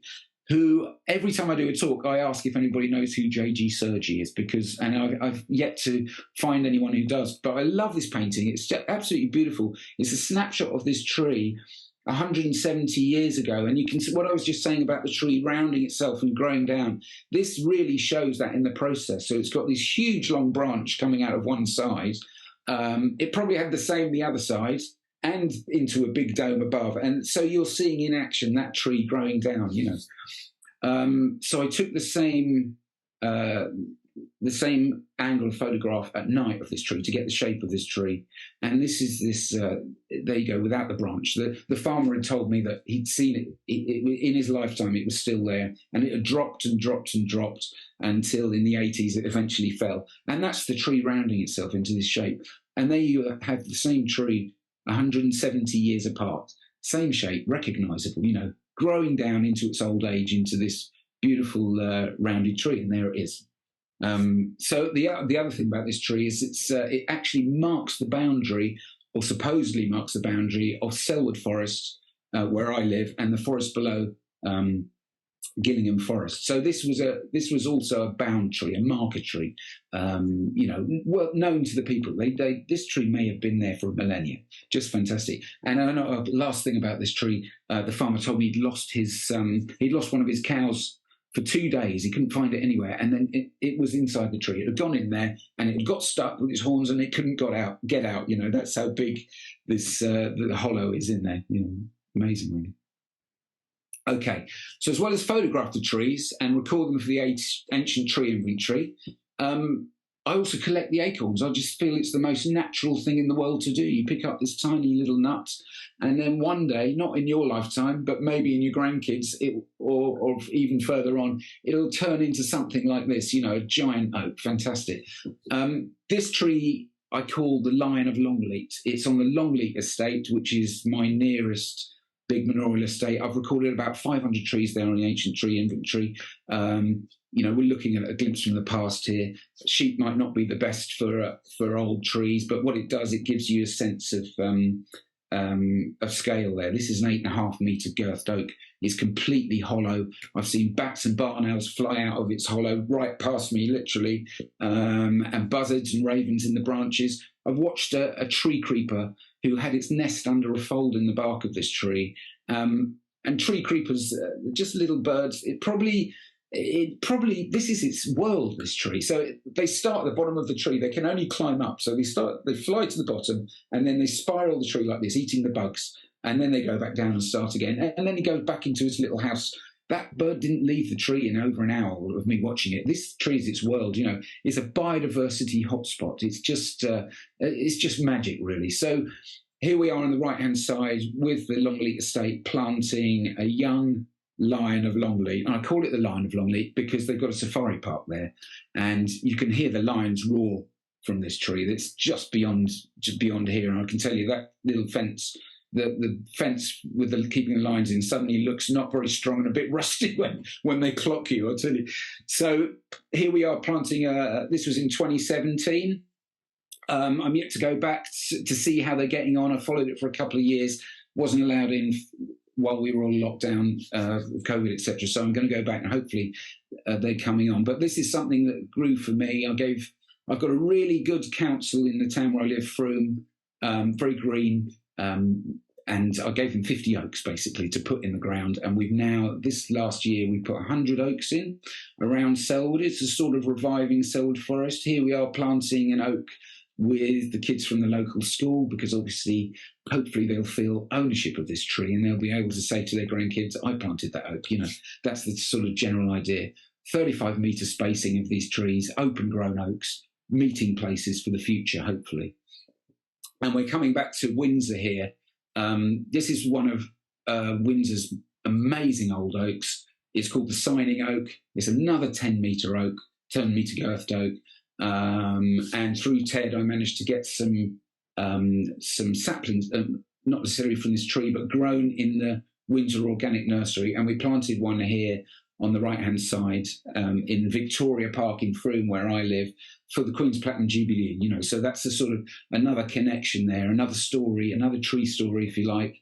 who every time I do a talk, I ask if anybody knows who J.G. Sergi is, and I've yet to find anyone who does. But I love this painting. It's absolutely beautiful. It's a snapshot of this tree 170 years ago. And you can see what I was just saying about the tree rounding itself and growing down. This really shows that in the process. So it's got this huge long branch coming out of one side. It probably had the same the other side, and into a big dome above. And so you're seeing in action that tree growing down, So I took the same angle of photograph at night of this tree to get the shape of this tree. And this is there you go, without the branch. The farmer had told me that he'd seen it in his lifetime. It was still there, and it had dropped and dropped and dropped until in the 80s it eventually fell. And that's the tree rounding itself into this shape. And there you have the same tree 170 years apart, same shape, recognisable, growing down into its old age into this beautiful rounded tree, and there it is. So the other thing about this tree is it actually marks the boundary, or supposedly marks the boundary, of Selwood Forest, where I live, and the forest below, Gillingham Forest. So this was also a bound tree, a marker tree, well known to the people. This tree may have been there for millennia. Just fantastic. And I know last thing about this tree, the farmer told me he'd lost one of his cows for 2 days. He couldn't find it anywhere, and then it was inside the tree. It had gone in there, and it got stuck with its horns, and it couldn't get out. That's how big this the hollow is in there. Amazing, really. Okay, so as well as photograph the trees and record them for the ancient tree inventory, I also collect the acorns. I just feel it's the most natural thing in the world to do. You pick up this tiny little nut, and then one day, not in your lifetime, but maybe in your grandkids, or even further on, it'll turn into something like this, a giant oak. Fantastic. This tree I call the Lion of Longleat. It's on the Longleat estate, which is my nearest big manorial estate. I've recorded about 500 trees there on the ancient tree inventory. We're looking at a glimpse from the past here. Sheep might not be the best for old trees, but what it does, it gives you a sense of scale there. This is an 8.5 metre girthed oak. It's completely hollow. I've seen bats and barn owls fly out of its hollow right past me, literally, and buzzards and ravens in the branches. I've watched a tree creeper who had its nest under a fold in the bark of this tree. And tree creepers, just little birds. This is its world, this tree. So they start at the bottom of the tree. They can only climb up. So they fly to the bottom, and then they spiral the tree like this, eating the bugs. And then they go back down and start again. And then he goes back into his little house. That bird didn't leave the tree in over an hour of me watching it. This tree is its world. It's a biodiversity hotspot. It's just magic, really. So here we are on the right-hand side with the Longleat estate planting a young Lion of Longleat. And I call it the Lion of Longleat because they've got a safari park there, and you can hear the lions roar from this tree. That's just beyond here. And I can tell you that little fence, the fence with keeping the lions in, suddenly looks not very strong and a bit rusty when they clock you, I'll tell you. So here we are planting. This was in 2017. I'm yet to go back to see how they're getting on. I followed it for a couple of years. Wasn't allowed in while we were all locked down with COVID, etc. So I'm going to go back, and hopefully they're coming on. But this is something that grew for me. I've got a really good council in the town where I live, Frome, very green, and I gave them 50 oaks basically to put in the ground. And this last year, we put 100 oaks in around Selwood. It's a sort of reviving Selwood forest. Here we are planting an oak with the kids from the local school, because obviously, hopefully they'll feel ownership of this tree, and they'll be able to say to their grandkids, I planted that oak. That's the sort of general idea. 35 metre spacing of these trees, open grown oaks, meeting places for the future, hopefully. And we're coming back to Windsor here. This is one of Windsor's amazing old oaks. It's called the Signing Oak. It's another 10 metre oak, 10 metre girthed oak. And through Ted, I managed to get some saplings, not necessarily from this tree, but grown in the Windsor Organic Nursery. And we planted one here on the right-hand side in Victoria Park in Frome, where I live, for the Queen's Platinum Jubilee. So that's a sort of another connection there, another story, another tree story, if you like,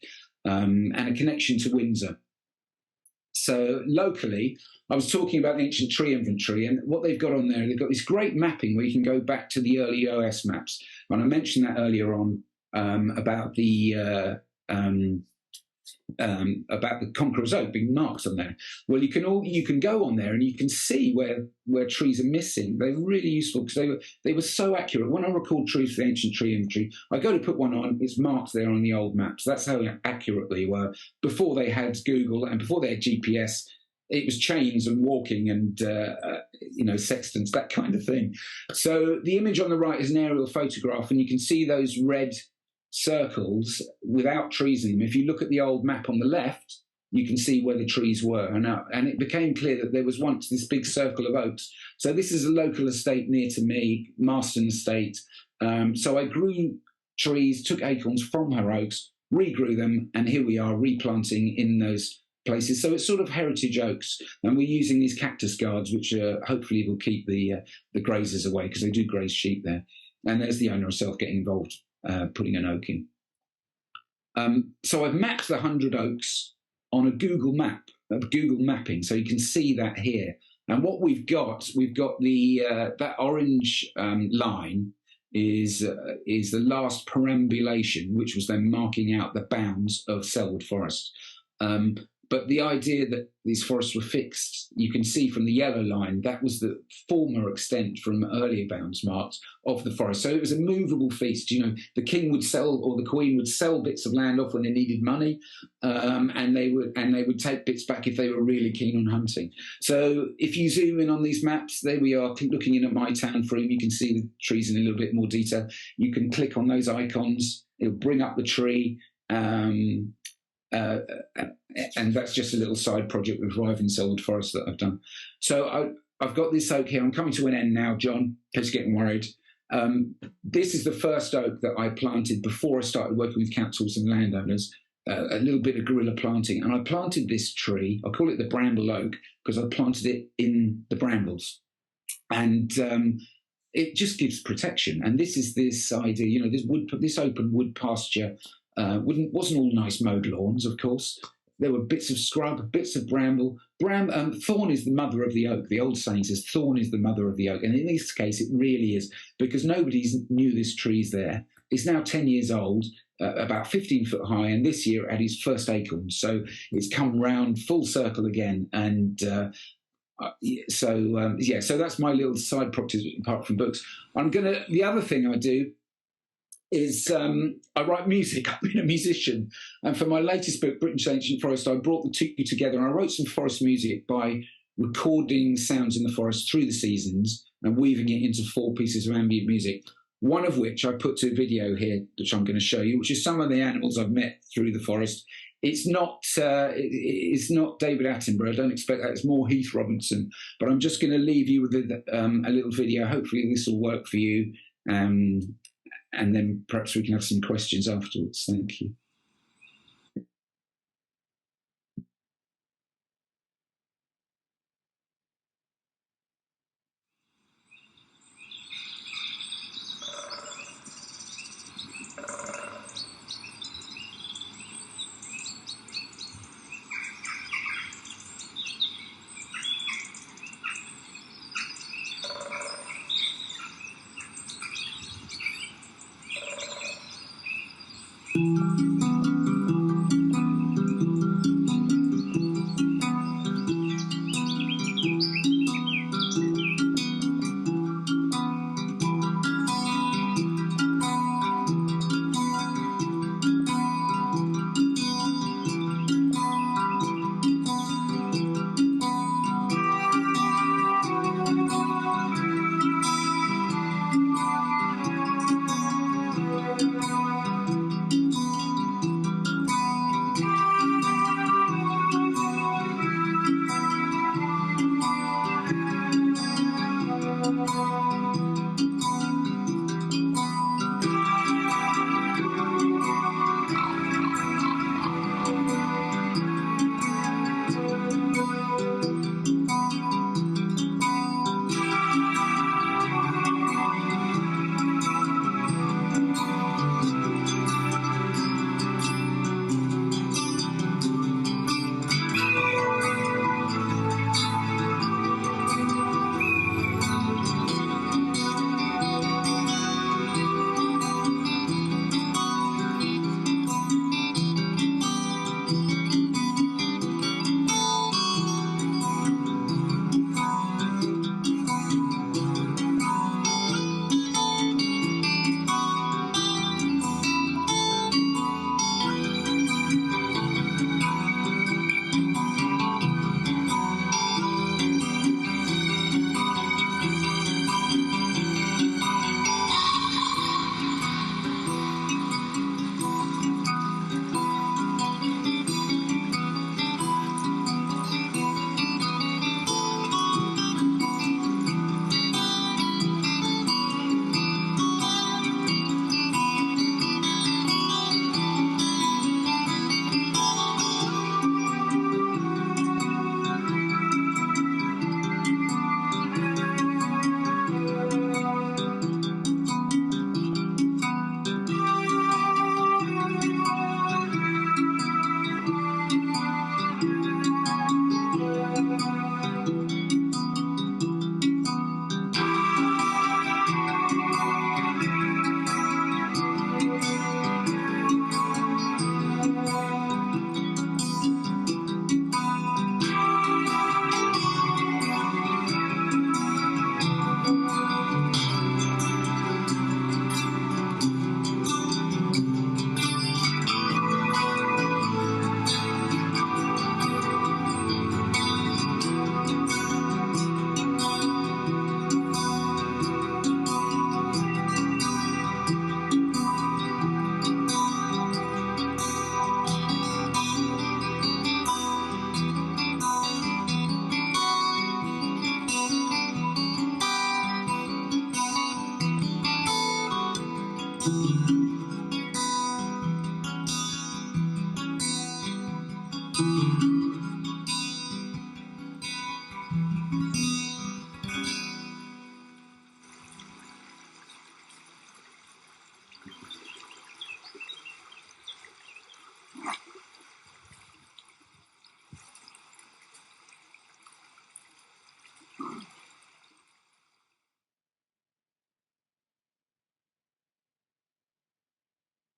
and a connection to Windsor. So locally, I was talking about the ancient tree inventory, and what they've got on there, they've got this great mapping where you can go back to the early OS maps. And I mentioned that earlier on about the Conqueror's Oak being marked on there. Well, you can go on there and you can see where trees are missing. They're really useful because they were so accurate. When I record trees for the ancient tree inventory, I go to put one on, it's marked there on the old maps. That's how accurate they were. Before they had Google and before they had GPS, it was chains and walking and sextants, that kind of thing. So the image on the right is an aerial photograph, and you can see those red circles without trees in them. If you look at the old map on the left, you can see where the trees were. And it became clear that there was once this big circle of oaks. So this is a local estate near to me, Marston Estate. So I grew trees, took acorns from her oaks, regrew them, and here we are replanting in those places. So it's sort of heritage oaks, and we're using these cactus guards, which hopefully will keep the grazers away, because they do graze sheep there. And there's the owner herself getting involved, putting an oak in. So I've mapped the 100 oaks on a Google map, Google mapping, so you can see that here. And what we've got the that orange line is the last perambulation, which was then marking out the bounds of Selwood Forest. But the idea that these forests were fixed, you can see from the yellow line, that was the former extent from earlier bounds marks of the forest. So it was a movable feast. You know, the king would sell, or the queen would sell bits of land off when they needed money, and they would take bits back if they were really keen on hunting. So if you zoom in on these maps, there we are, looking in at my town frame. You can see the trees in a little bit more detail. You can click on those icons. It'll bring up the tree. And that's just a little side project with Rive Selwood Forest that I've done. So I've got this oak here. I'm coming to an end now, John. Please getting worried. This is the first oak that I planted before I started working with councils and landowners, a little bit of guerrilla planting. And I planted this tree, I call it the bramble oak, because I planted it in the brambles. And it just gives protection. And this is this idea, you know, this open wood pasture wasn't all nice mowed lawns, of course. There were bits of scrub, bits of bramble. Thorn is the mother of the oak. The old saying says thorn is the mother of the oak. And in this case, it really is, because nobody knew this tree's there. It's now 10 years old, about 15 foot high, and this year it had his first acorn. So it's come round full circle again. And so that's my little side project apart from books. The other thing I do is I write music. I've been a musician. And for my latest book, Britain's Ancient Forest, I brought the two together, and I wrote some forest music by recording sounds in the forest through the seasons and weaving it into 4 pieces of ambient music, one of which I put to video here, which I'm going to show you, which is some of the animals I've met through the forest. It's not David Attenborough. I don't expect that. It's more Heath Robinson. But I'm just going to leave you with a little video. Hopefully this will work for you. And then perhaps we can have some questions afterwards. Thank you.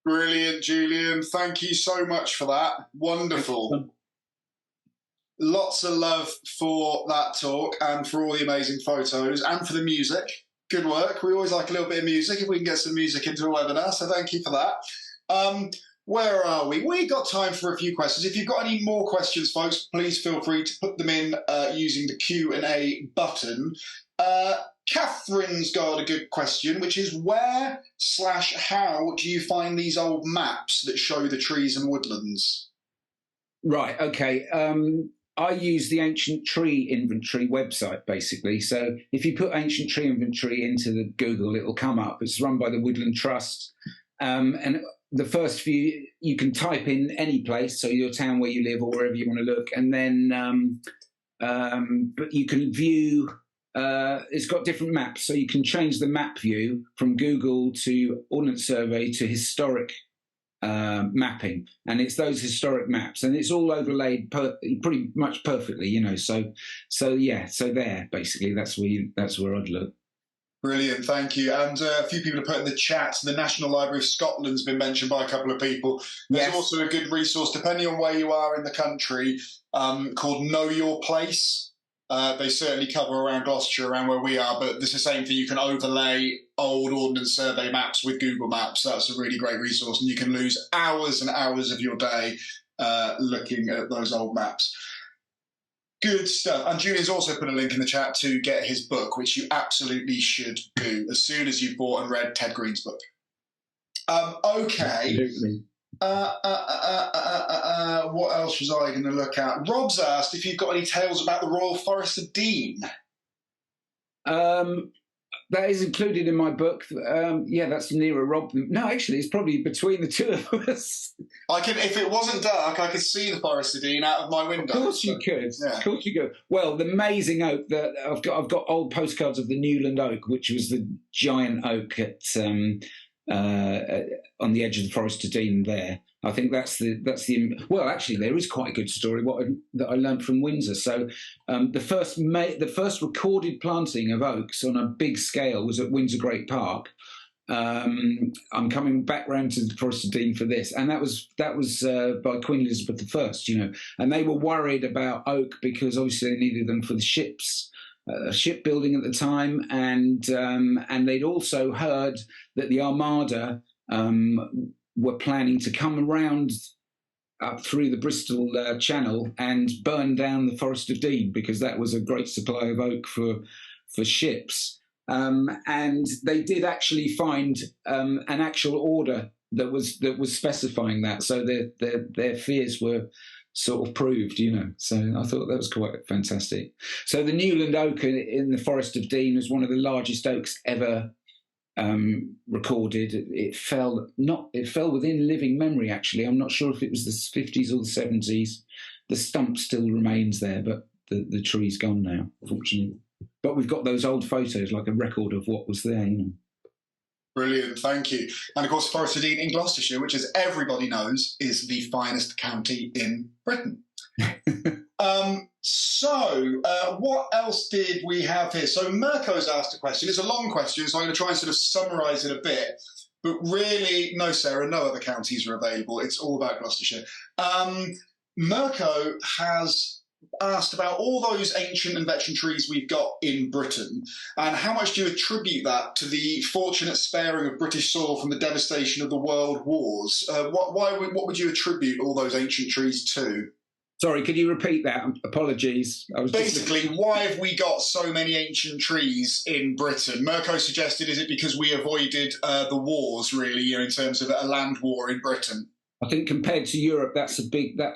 Brilliant, Julian. Thank you so much for that. Wonderful. Lots of love for that talk and for all the amazing photos and for the music. Good work. We always like a little bit of music if we can get some music into a webinar, so thank you for that. Where are we? We've got time for a few questions. If you've got any more questions, folks, please feel free to put them in using the Q&A button. Catherine's got a good question, which is where/how do you find these old maps that show the trees and woodlands? Right, okay. I use the Ancient Tree Inventory website, basically. So if you put Ancient Tree Inventory into the Google, it'll come up. It's run by the Woodland Trust. And the first few, you can type in any place, so your town where you live or wherever you want to look. And then, but you can view... it's got different maps, so you can change the map view from Google to Ordnance Survey to historic mapping, and it's those historic maps, and it's all overlaid pretty much perfectly, you know. So there, basically, that's where I'd look. Brilliant, thank you. And a few people have put in the chat, the National Library of Scotland's been mentioned by a couple of people. There's also a good resource, depending on where you are in the country, called Know Your Place. They certainly cover around Gloucestershire, around where we are, but it's the same thing. You can overlay old Ordnance Survey maps with Google Maps. That's a really great resource, and you can lose hours and hours of your day looking at those old maps. Good stuff. And Julian's also put a link in the chat to get his book, which you absolutely should do as soon as you've bought and read Ted Green's book. Okay. Absolutely. What else was I going to look at? Rob's asked if you've got any tales about the Royal Forest of Dean. That is included in my book. That's nearer Rob. No, actually, it's probably between the two of us. If it wasn't dark, I could see the Forest of Dean out of my window. Of course you could. Yeah. Of course you could. Well, the amazing oak that I've got old postcards of the Newland oak, which was the giant oak at on the edge of the Forest of Dean there. I think that's the well, actually, there is quite a good story that I learned from Windsor. So the first recorded planting of oaks on a big scale was at Windsor Great Park. I'm coming back round to the Forest of Dean for this, and that was by Queen Elizabeth I, you know, and they were worried about oak because obviously they needed them for the ships. Shipbuilding at the time, and they'd also heard that the Armada were planning to come around up through the Bristol Channel and burn down the Forest of Dean because that was a great supply of oak for ships. And they did actually find an actual order that was specifying that, so their fears were sort of proved, you know. So I thought that was quite fantastic. So the Newland oak in the Forest of Dean was one of the largest oaks ever recorded. It fell within living memory, actually. I'm not sure if it was the 50s or the 70s. The stump still remains there, but the tree's gone now, fortunately. But we've got those old photos, like a record of what was there, you know. Brilliant, thank you. And of course, Forest of Dean in Gloucestershire, which, as everybody knows, is the finest county in Britain. What else did we have here? So Mirko's asked a question. It's a long question, so I'm going to try and sort of summarise it a bit. But really, no, Sarah, no other counties are available. It's all about Gloucestershire. Mirko has asked about all those ancient and veteran trees we've got in Britain, and how much do you attribute that to the fortunate sparing of British soil from the devastation of the world wars? What would you attribute all those ancient trees to? Sorry, could you repeat that? Apologies. Basically, why have we got so many ancient trees in Britain? Mirko suggested, is it because we avoided the wars, really, you know, in terms of a land war in Britain? I think compared to Europe, that's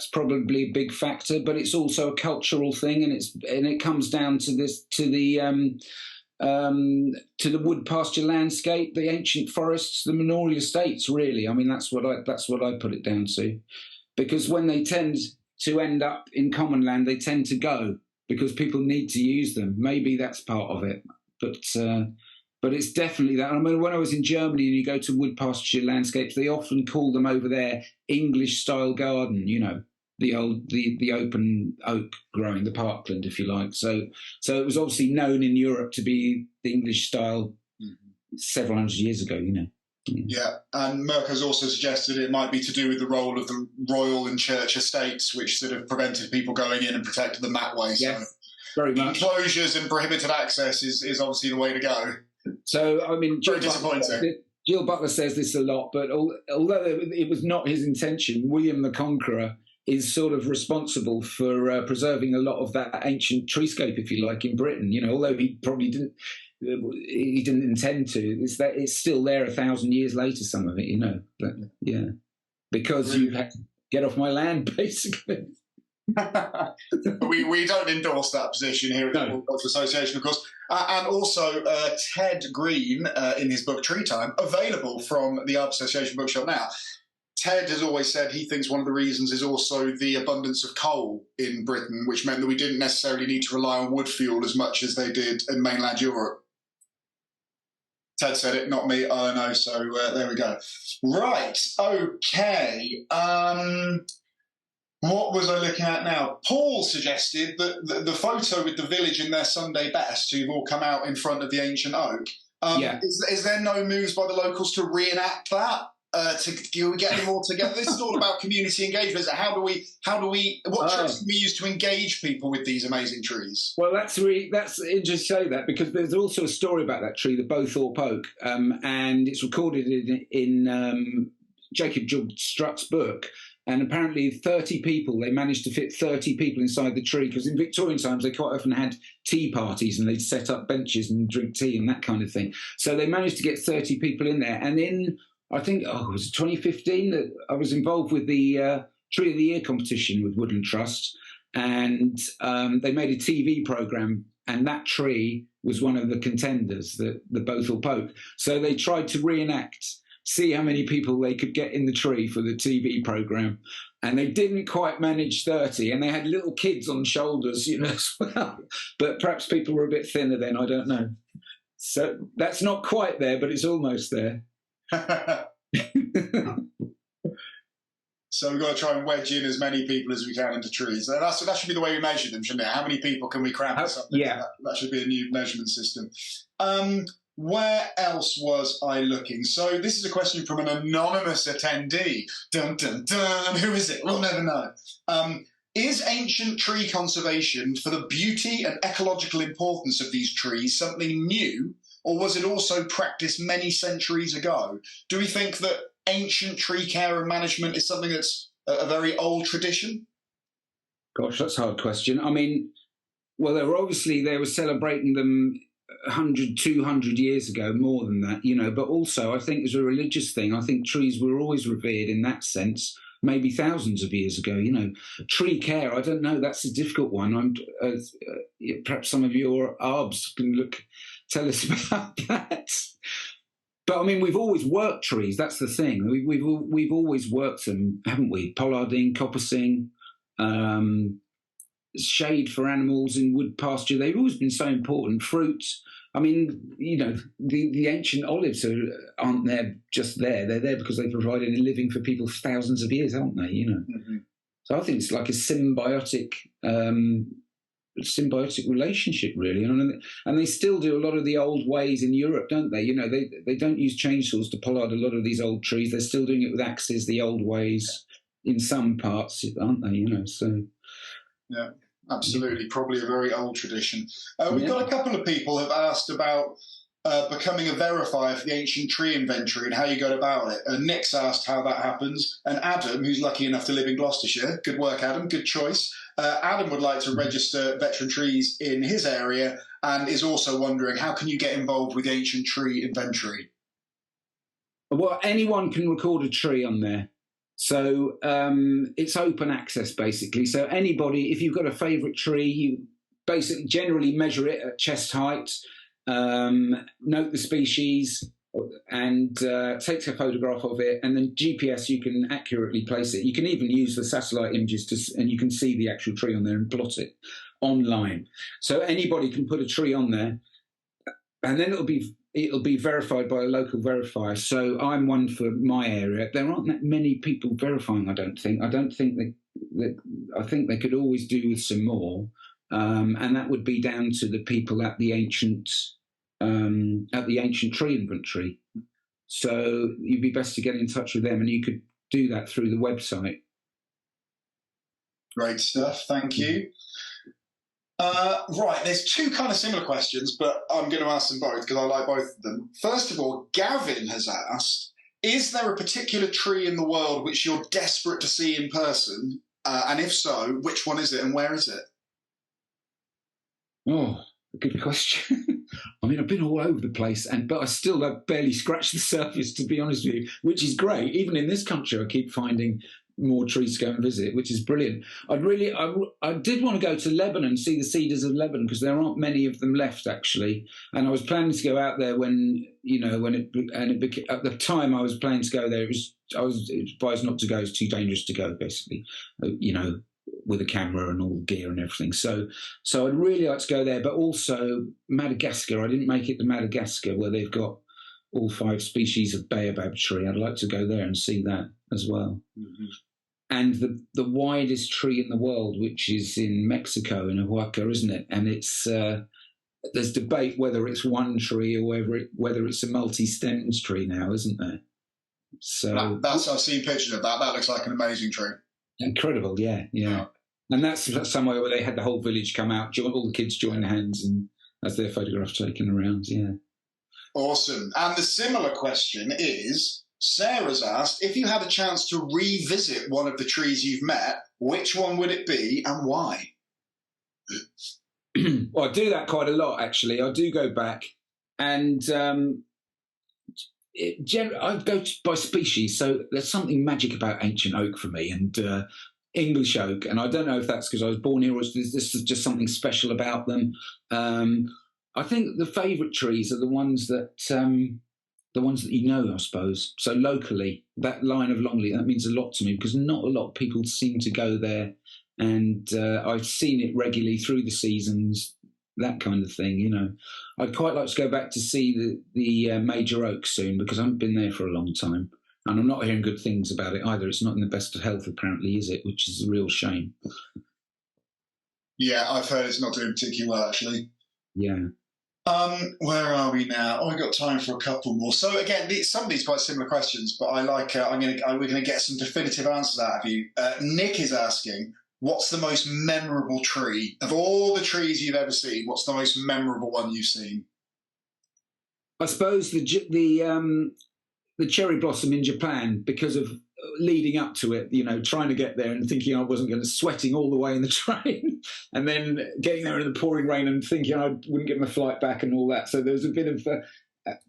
probably a big factor, but it's also a cultural thing, and it comes down to the wood pasture landscape, the ancient forests, the manorial estates. Really, I mean, that's what I put it down to, because when they tend to end up in common land, they tend to go because people need to use them. Maybe that's part of it, but it's definitely that. I mean, when I was in Germany and you go to wood pasture landscapes, they often call them over there English style garden. You know, the open oak growing, the parkland, if you like. So it was obviously known in Europe to be the English style several hundred years ago. You know. Yeah, and Merck has also suggested it might be to do with the role of the royal and church estates, which sort of prevented people going in and protected them that way. Yes, so very much. Enclosures and prohibited access is obviously the way to go. So, I mean, very disappointing. Jill Butler says this a lot, but although it was not his intention, William the Conqueror is sort of responsible for preserving a lot of that ancient treescape, if you like, in Britain. You know, although he probably didn't intend to. It's still there 1,000 years later. Some of it, you know. But, yeah, because you had to get off my land, basically. we don't endorse that position here at the Horticulture Association, of course. And also Ted Green in his book Tree Time, available from the Art Association bookshop now. Ted has always said he thinks one of the reasons is also the abundance of coal in Britain, which meant that we didn't necessarily need to rely on wood fuel as much as they did in mainland Europe. Ted said it, not me. Oh, no, so there we go. Right, okay. What was I looking at now? Paul suggested that the photo with the village in their Sunday best, who've all come out in front of the ancient oak, is there no moves by the locals to reenact that? To get them all together. This is all about community engagement. What tricks can we use to engage people with these amazing trees? Well, that's interesting to say that, because there's also a story about that tree, the Bowthorpe Oak, and it's recorded in Jacob George Strutt's book. And apparently 30 people, they managed to fit 30 people inside the tree, because in Victorian times they quite often had tea parties and they'd set up benches and drink tea and that kind of thing. So they managed to get 30 people in there. And in, I think, it was 2015 that I was involved with the Tree of the Year competition with Woodland Trust. And they made a TV programme, and that tree was one of the contenders, the Bowthorpe Oak. So they tried to reenact, see how many people they could get in the tree for the TV programme. And they didn't quite manage 30, and they had little kids on shoulders, you know, as well. But perhaps people were a bit thinner then, I don't know. So that's not quite there, but it's almost there. So we've got to try and wedge in as many people as we can into trees. That should be the way we measure them, shouldn't it? How many people can we cram in something? Yeah. That should be a new measurement system. Where else was I looking? So this is a question from an anonymous attendee. Dun, dun, dun. Who is it? We'll never know. Is ancient tree conservation, for the beauty and ecological importance of these trees, something new, or was it also practiced many centuries ago? Do we think that ancient tree care and management is something that's a very old tradition? Gosh, that's a hard question. I mean, well, they were celebrating them 100, 200 years ago, more than that, you know, but also I think as a religious thing, I think trees were always revered in that sense, maybe thousands of years ago, you know. Tree care, I don't know, that's a difficult one. Perhaps some of your arbs can tell us about that. But I mean, we've always worked trees, that's the thing. We've always worked them, haven't we? Pollarding, coppicing, shade for animals in wood pasture, they've always been so important. Fruits, I mean, you know, the ancient olives aren't there just there. They're there because they've provided a living for people for thousands of years, aren't they? You know, So I think it's like a symbiotic relationship, really. And they still do a lot of the old ways in Europe, don't they? You know, they don't use chainsaws to pollard a lot of these old trees. They're still doing it with axes, the old ways in some parts, aren't they? You know, so. Yeah, absolutely. Probably a very old tradition. We've got a couple of people who have asked about becoming a verifier for the ancient tree inventory and how you go about it. Nick's asked how that happens. And Adam, who's lucky enough to live in Gloucestershire, good work, Adam, good choice. Adam would like to register veteran trees in his area and is also wondering, how can you get involved with the ancient tree inventory? Well, anyone can record a tree on there. So it's open access, basically. So anybody, if you've got a favourite tree, you basically generally measure it at chest height, note the species, and takes a photograph of it, and then GPS, you can accurately place it. You can even use the satellite images and you can see the actual tree on there and plot it online. So anybody can put a tree on there, and then it'll be verified by a local verifier. So I'm one for my area. There aren't that many people verifying, I don't think. I think they could always do with some more, and that would be down to the people at the ancient tree inventory. So you'd be best to get in touch with them, and you could do that through the website. Great stuff, thank you. Right, there's two kind of similar questions, but I'm going to ask them both because I like both of them. First of all, Gavin has asked, is there a particular tree in the world which you're desperate to see in person? And if so, which one is it and where is it? Oh, good question. I mean, I've been all over the place, but I still have barely scratched the surface, to be honest with you, which is great. Even in this country, I keep finding more trees to go and visit, which is brilliant. I did want to go to Lebanon, see the cedars of Lebanon, because there aren't many of them left, actually. And I was planning to go out there at the time I was planning to go there, I was advised not to go. It's too dangerous to go, basically, with a camera and all the gear and everything. So I'd really like to go there, but also Madagascar. I didn't make it to Madagascar, where they've got all 5 species of baobab tree. I'd like to go there and see that as well. Mm-hmm. And the widest tree in the world, which is in Mexico, in Oaxaca, isn't it? And it's there's debate whether it's one tree or whether it's a multi-stemmed tree now, isn't there? So I've seen pictures of that. That looks like an amazing tree. Incredible, yeah. And that's somewhere where they had the whole village come out, all the kids join hands, and as their photograph taken around, yeah. Awesome. And the similar question is, Sarah's asked, if you had a chance to revisit one of the trees you've met, which one would it be and why? Well, I do that quite a lot, actually. I do go back, and I go by species. So there's something magic about ancient oak for me, and English oak. And I don't know if that's because I was born here, or there's just something special about them. I think the favourite trees are the ones that I suppose. So locally, that line of Longley, that means a lot to me because not a lot of people seem to go there, and I've seen it regularly through the seasons, that kind of thing. I'd quite like to go back to see the major oak soon because I haven't been there for a long time, and I'm not hearing good things about it either. It's not in the best of health, apparently, is it? Which is a real shame. Yeah, I've heard it's not doing particularly well, actually. Yeah. Where are we now? Oh, I've got time for a couple more. So again, some of these quite similar questions, but I like. We're going to get some definitive answers out of you. Nick is asking, what's the most memorable tree of all the trees you've ever seen? What's the most memorable one you've seen? I suppose the cherry blossom in Japan, because of leading up to it, trying to get there and thinking I wasn't going to, sweating all the way in the train, and then getting there in the pouring rain and thinking I wouldn't get my flight back and all that. So there was a bit of,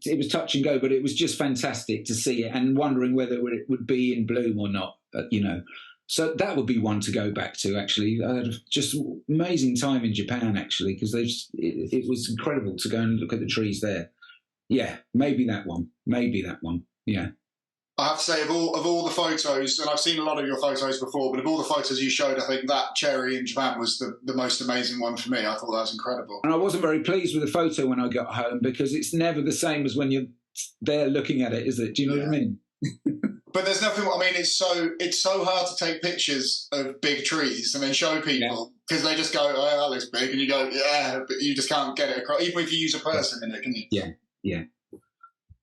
it was touch and go, but it was just fantastic to see it and wondering whether it would be in bloom or not, So that would be one to go back to, actually. I had just amazing time in Japan, actually, because it was incredible to go and look at the trees there. Yeah, maybe that one, yeah. I have to say, of all the photos, and I've seen a lot of your photos before, but of all the photos you showed, I think that cherry in Japan was the most amazing one for me. I thought that was incredible. And I wasn't very pleased with the photo when I got home because it's never the same as when you're there looking at it, is it? Do you know what I mean? But there's nothing. I mean, it's so hard to take pictures of big trees and then show people because they just go, "Oh, that looks big," and you go, "Yeah," but you just can't get it across, even if you use a person in it, can you? Yeah.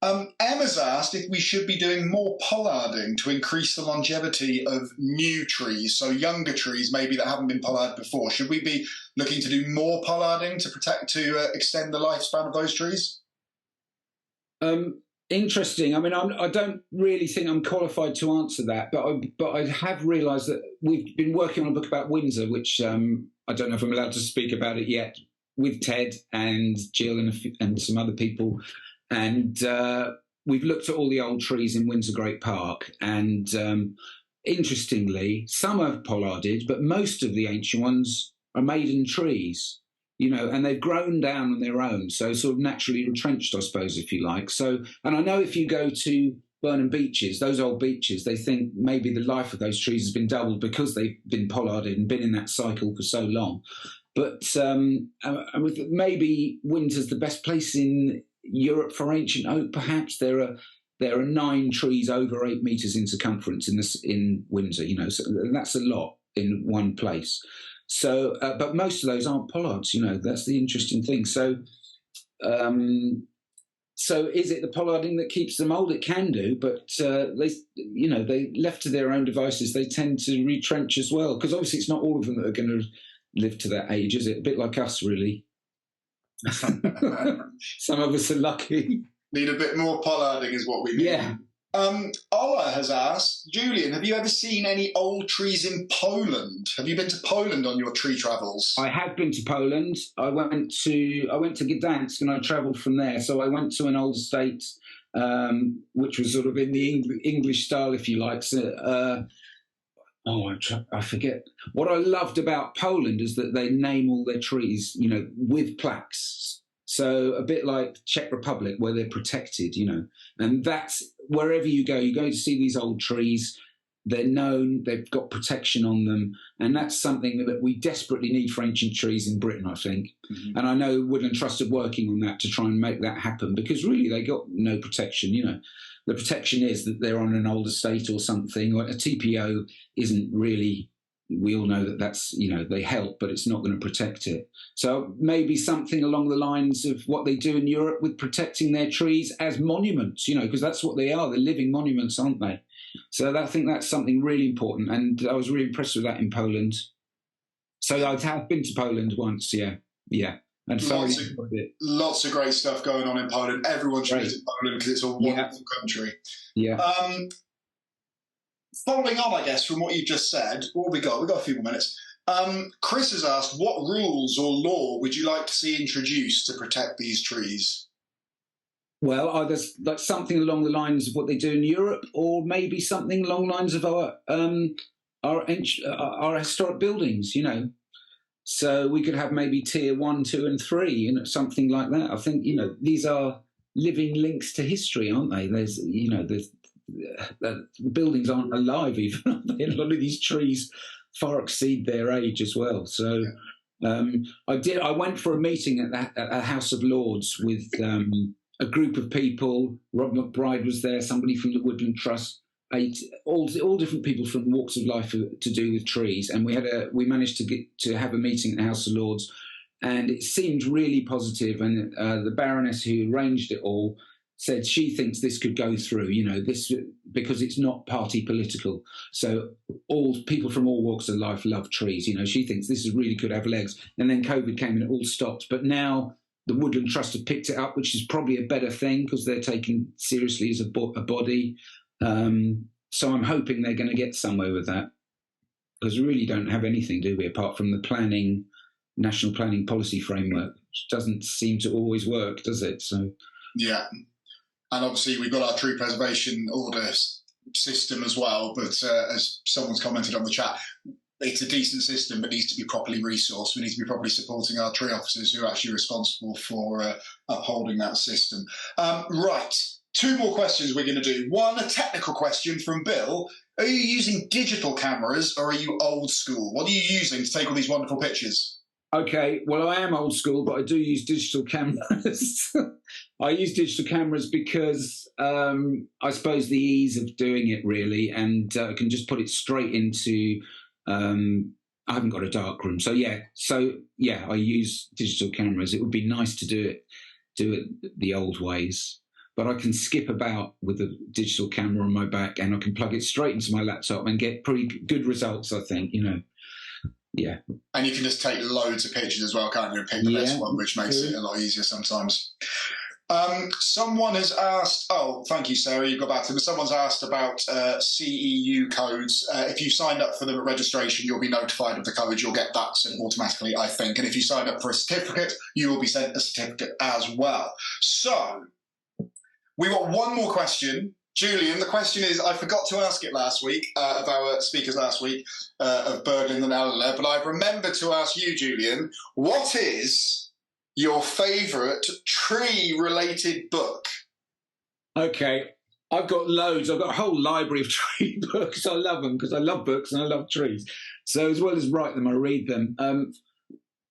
Emma's asked if we should be doing more pollarding to increase the longevity of new trees, so younger trees maybe that haven't been pollarded before. Should we be looking to do more pollarding to extend the lifespan of those trees? Interesting. I mean, I don't really think I'm qualified to answer that, but I have realised that we've been working on a book about Windsor, which I don't know if I'm allowed to speak about it yet, with Ted and Jill and some other people. And we've looked at all the old trees in Windsor Great Park, and interestingly, some are pollarded, but most of the ancient ones are maiden trees. and they've grown down on their own, so sort of naturally entrenched, I suppose, if you like. So, and I know if you go to Burnham beaches, those old beaches, they think maybe the life of those trees has been doubled because they've been pollarded and been in that cycle for so long. But maybe Windsor's the best place in Europe for ancient oak. Perhaps there are 9 trees over 8 meters in circumference in Windsor. So that's a lot in one place. So, but most of those aren't pollards. That's the interesting thing. So, so is it the pollarding that keeps them old? It can do, but they left to their own devices, they tend to retrench as well. Because obviously, it's not all of them that are going to live to that age, is it? A bit like us, really. Some of us are lucky. Need a bit more pollarding is what we need. Yeah. Ola has asked, Julian, have you ever seen any old trees in Poland? Have you been to Poland on your tree travels? I have been to Poland. I went to Gdansk and I travelled from there. So I went to an old estate, which was sort of in the English style, if you like. So, I forget. What I loved about Poland is that they name all their trees, with plaques. So a bit like Czech Republic, where they're protected, and that's wherever you go to see these old trees. They're known, they've got protection on them, and that's something that we desperately need for ancient trees in Britain, I think. Mm-hmm. And I know Woodland Trust are working on that to try and make that happen, because really they got no protection. The protection is that they're on an old estate or something, or a TPO isn't really. We all know that that's, they help, but it's not going to protect it. So maybe something along the lines of what they do in Europe with protecting their trees as monuments, because that's what they are. They're living monuments, aren't they? So I think that's something really important. And I was really impressed with that in Poland. So I have been to Poland once, yeah. And lots of great stuff going on in Poland. Everyone should visit Poland because it's a wonderful country. Yeah. Following on, I guess, from what you just said, what have we got? We've got a few more minutes. Chris has asked, what rules or law would you like to see introduced to protect these trees? Well, either like something along the lines of what they do in Europe, or maybe something along the lines of our historic buildings, So we could have maybe tier 1, 2, and 3, something like that. I think, these are living links to history, aren't they? There's the buildings aren't alive even. A lot of these trees far exceed their age as well. So I went for a meeting at a House of Lords with a group of people. Rob McBride was there, somebody from the Woodland Trust, all different people from walks of life to do with trees, and we managed to have a meeting at the House of Lords, and it seemed really positive. And the Baroness who arranged it all said she thinks this could go through, this because it's not party political. So all people from all walks of life love trees. She thinks this really could have legs. And then COVID came and it all stopped. But now the Woodland Trust have picked it up, which is probably a better thing because they're taken seriously as a body. So I'm hoping they're going to get somewhere with that, because we really don't have anything, do we, apart from the national planning policy framework, which doesn't seem to always work, does it? So yeah. And obviously we've got our tree preservation order system as well, but as someone's commented on the chat, it's a decent system but needs to be properly resourced. We need to be properly supporting our tree officers who are actually responsible for upholding that system. Right, 2 more questions we're going to do. One, a technical question from Bill. Are you using digital cameras or are you old school? What are you using to take all these wonderful pictures? Okay, well, I am old school, but I do use digital cameras. I use digital cameras because I suppose the ease of doing it, really, and I can just put it straight into. I haven't got a dark room, so I use digital cameras. It would be nice to do it the old ways, but I can skip about with a digital camera on my back, and I can plug it straight into my laptop and get pretty good results, I think. Yeah. And you can just take loads of pictures as well, can't you? And pick the best one, which makes it a lot easier sometimes. Someone has asked, thank you, Sarah, you got back to me. Someone's asked about CEU codes. If you signed up for them at registration, you'll be notified of the code. You'll get that sent automatically, I think. And if you signed up for a certificate, you will be sent a certificate as well. So we've got one more question Julian, the question is, I forgot to ask it last week of our speakers last week of Berglund and Eleanor, but I've remembered to ask you, Julian, what is your favourite tree-related book? Okay, I've got loads. I've got a whole library of tree books. I love them because I love books and I love trees. So as well as write them, I read them.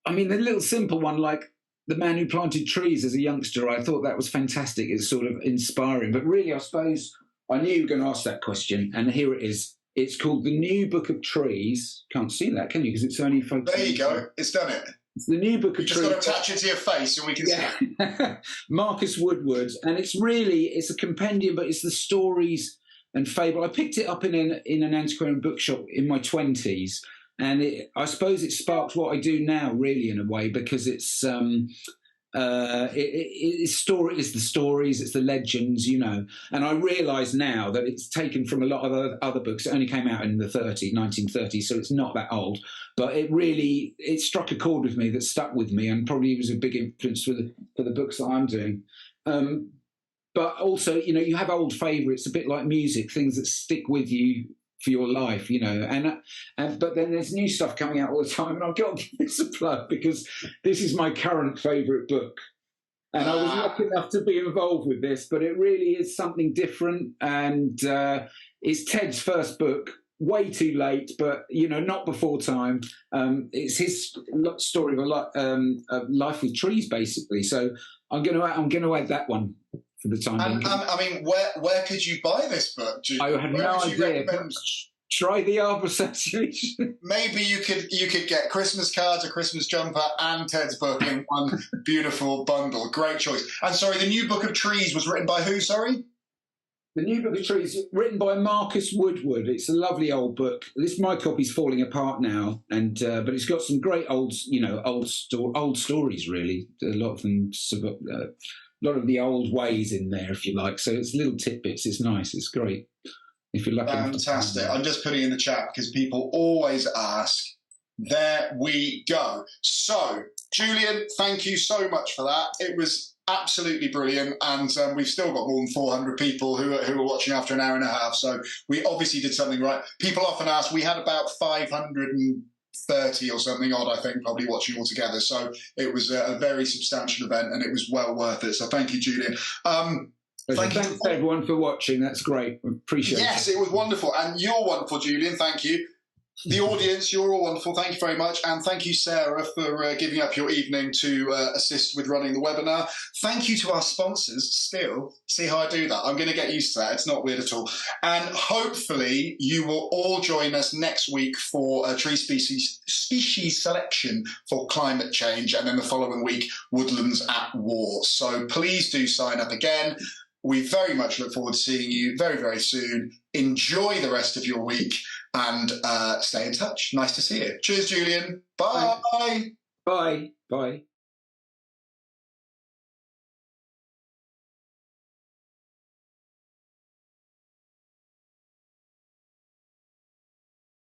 I mean, the little simple one like The Man Who Planted Trees as a youngster, I thought that was fantastic. It's sort of inspiring. But really, I suppose I knew you were going to ask that question, and here it is. It's called The New Book of Trees. Can't see that, can you? Because it's only focused. There you go. It's done it. It's The New Book of You've Trees. Just got to attach it to your face and we can see it. Marcus Woodward. And it's a compendium, but it's the stories and fable. I picked it up in an antiquarian bookshop in my 20s. And I suppose it sparked what I do now, really, in a way, because it's the stories, it's the legends, you know. And I realise now that it's taken from a lot of other books. It only came out in the 1930s, so it's not that old. But it struck a chord with me that stuck with me, and probably was a big influence for the books that I'm doing. But also, you know, you have old favourites, a bit like music, things that stick with you for your life, you know, but then there's new stuff coming out all the time, and I've got to give this a plug because this is my current favourite book, and I was lucky enough to be involved with this, but it really is something different, and it's Ted's first book, way too late, but you know, not before time. It's his story of life with trees, basically. So I'm going to add that one for the time being. I mean, where could you buy this book? I have no idea. Try the Arbor Association. Maybe you could get Christmas cards, a Christmas jumper, and Ted's book in one beautiful bundle. Great choice. And sorry, the New Book of Trees was written by who? Sorry. The New Book of Trees, written by Marcus Woodward. It's a lovely old book. My copy's falling apart now, and but it's got some great old stories. Really, a lot of them. A lot of the old ways in there, if you like. So it's little tidbits. It's nice. It's great. If you're lucky. Fantastic. I'm just putting in the chat because people always ask. There we go. So, Julian, thank you so much for that. It was absolutely brilliant, and we've still got more than 400 people who are watching after an hour and a half. So we obviously did something right. People often ask. We had about 530 or something odd, I think, probably watching all together. So it was a very substantial event, and it was well worth it. So thank you, Julian. Thanks everyone for watching. That's great. Appreciate it. Yes, it was wonderful. And you're wonderful, Julian. Thank you. The audience, you're all wonderful. Thank you very much. And thank you, Sarah, for giving up your evening to assist with running the webinar. Thank you to our sponsors still. See how I do that? I'm going to get used to that. It's not weird at all. And hopefully you will all join us next week for a tree species selection for climate change. And then the following week, woodlands at war. So please do sign up again. We very much look forward to seeing you very, very soon. Enjoy the rest of your week and stay in touch. Nice to see you. Cheers, Julian. Bye. Bye. Bye.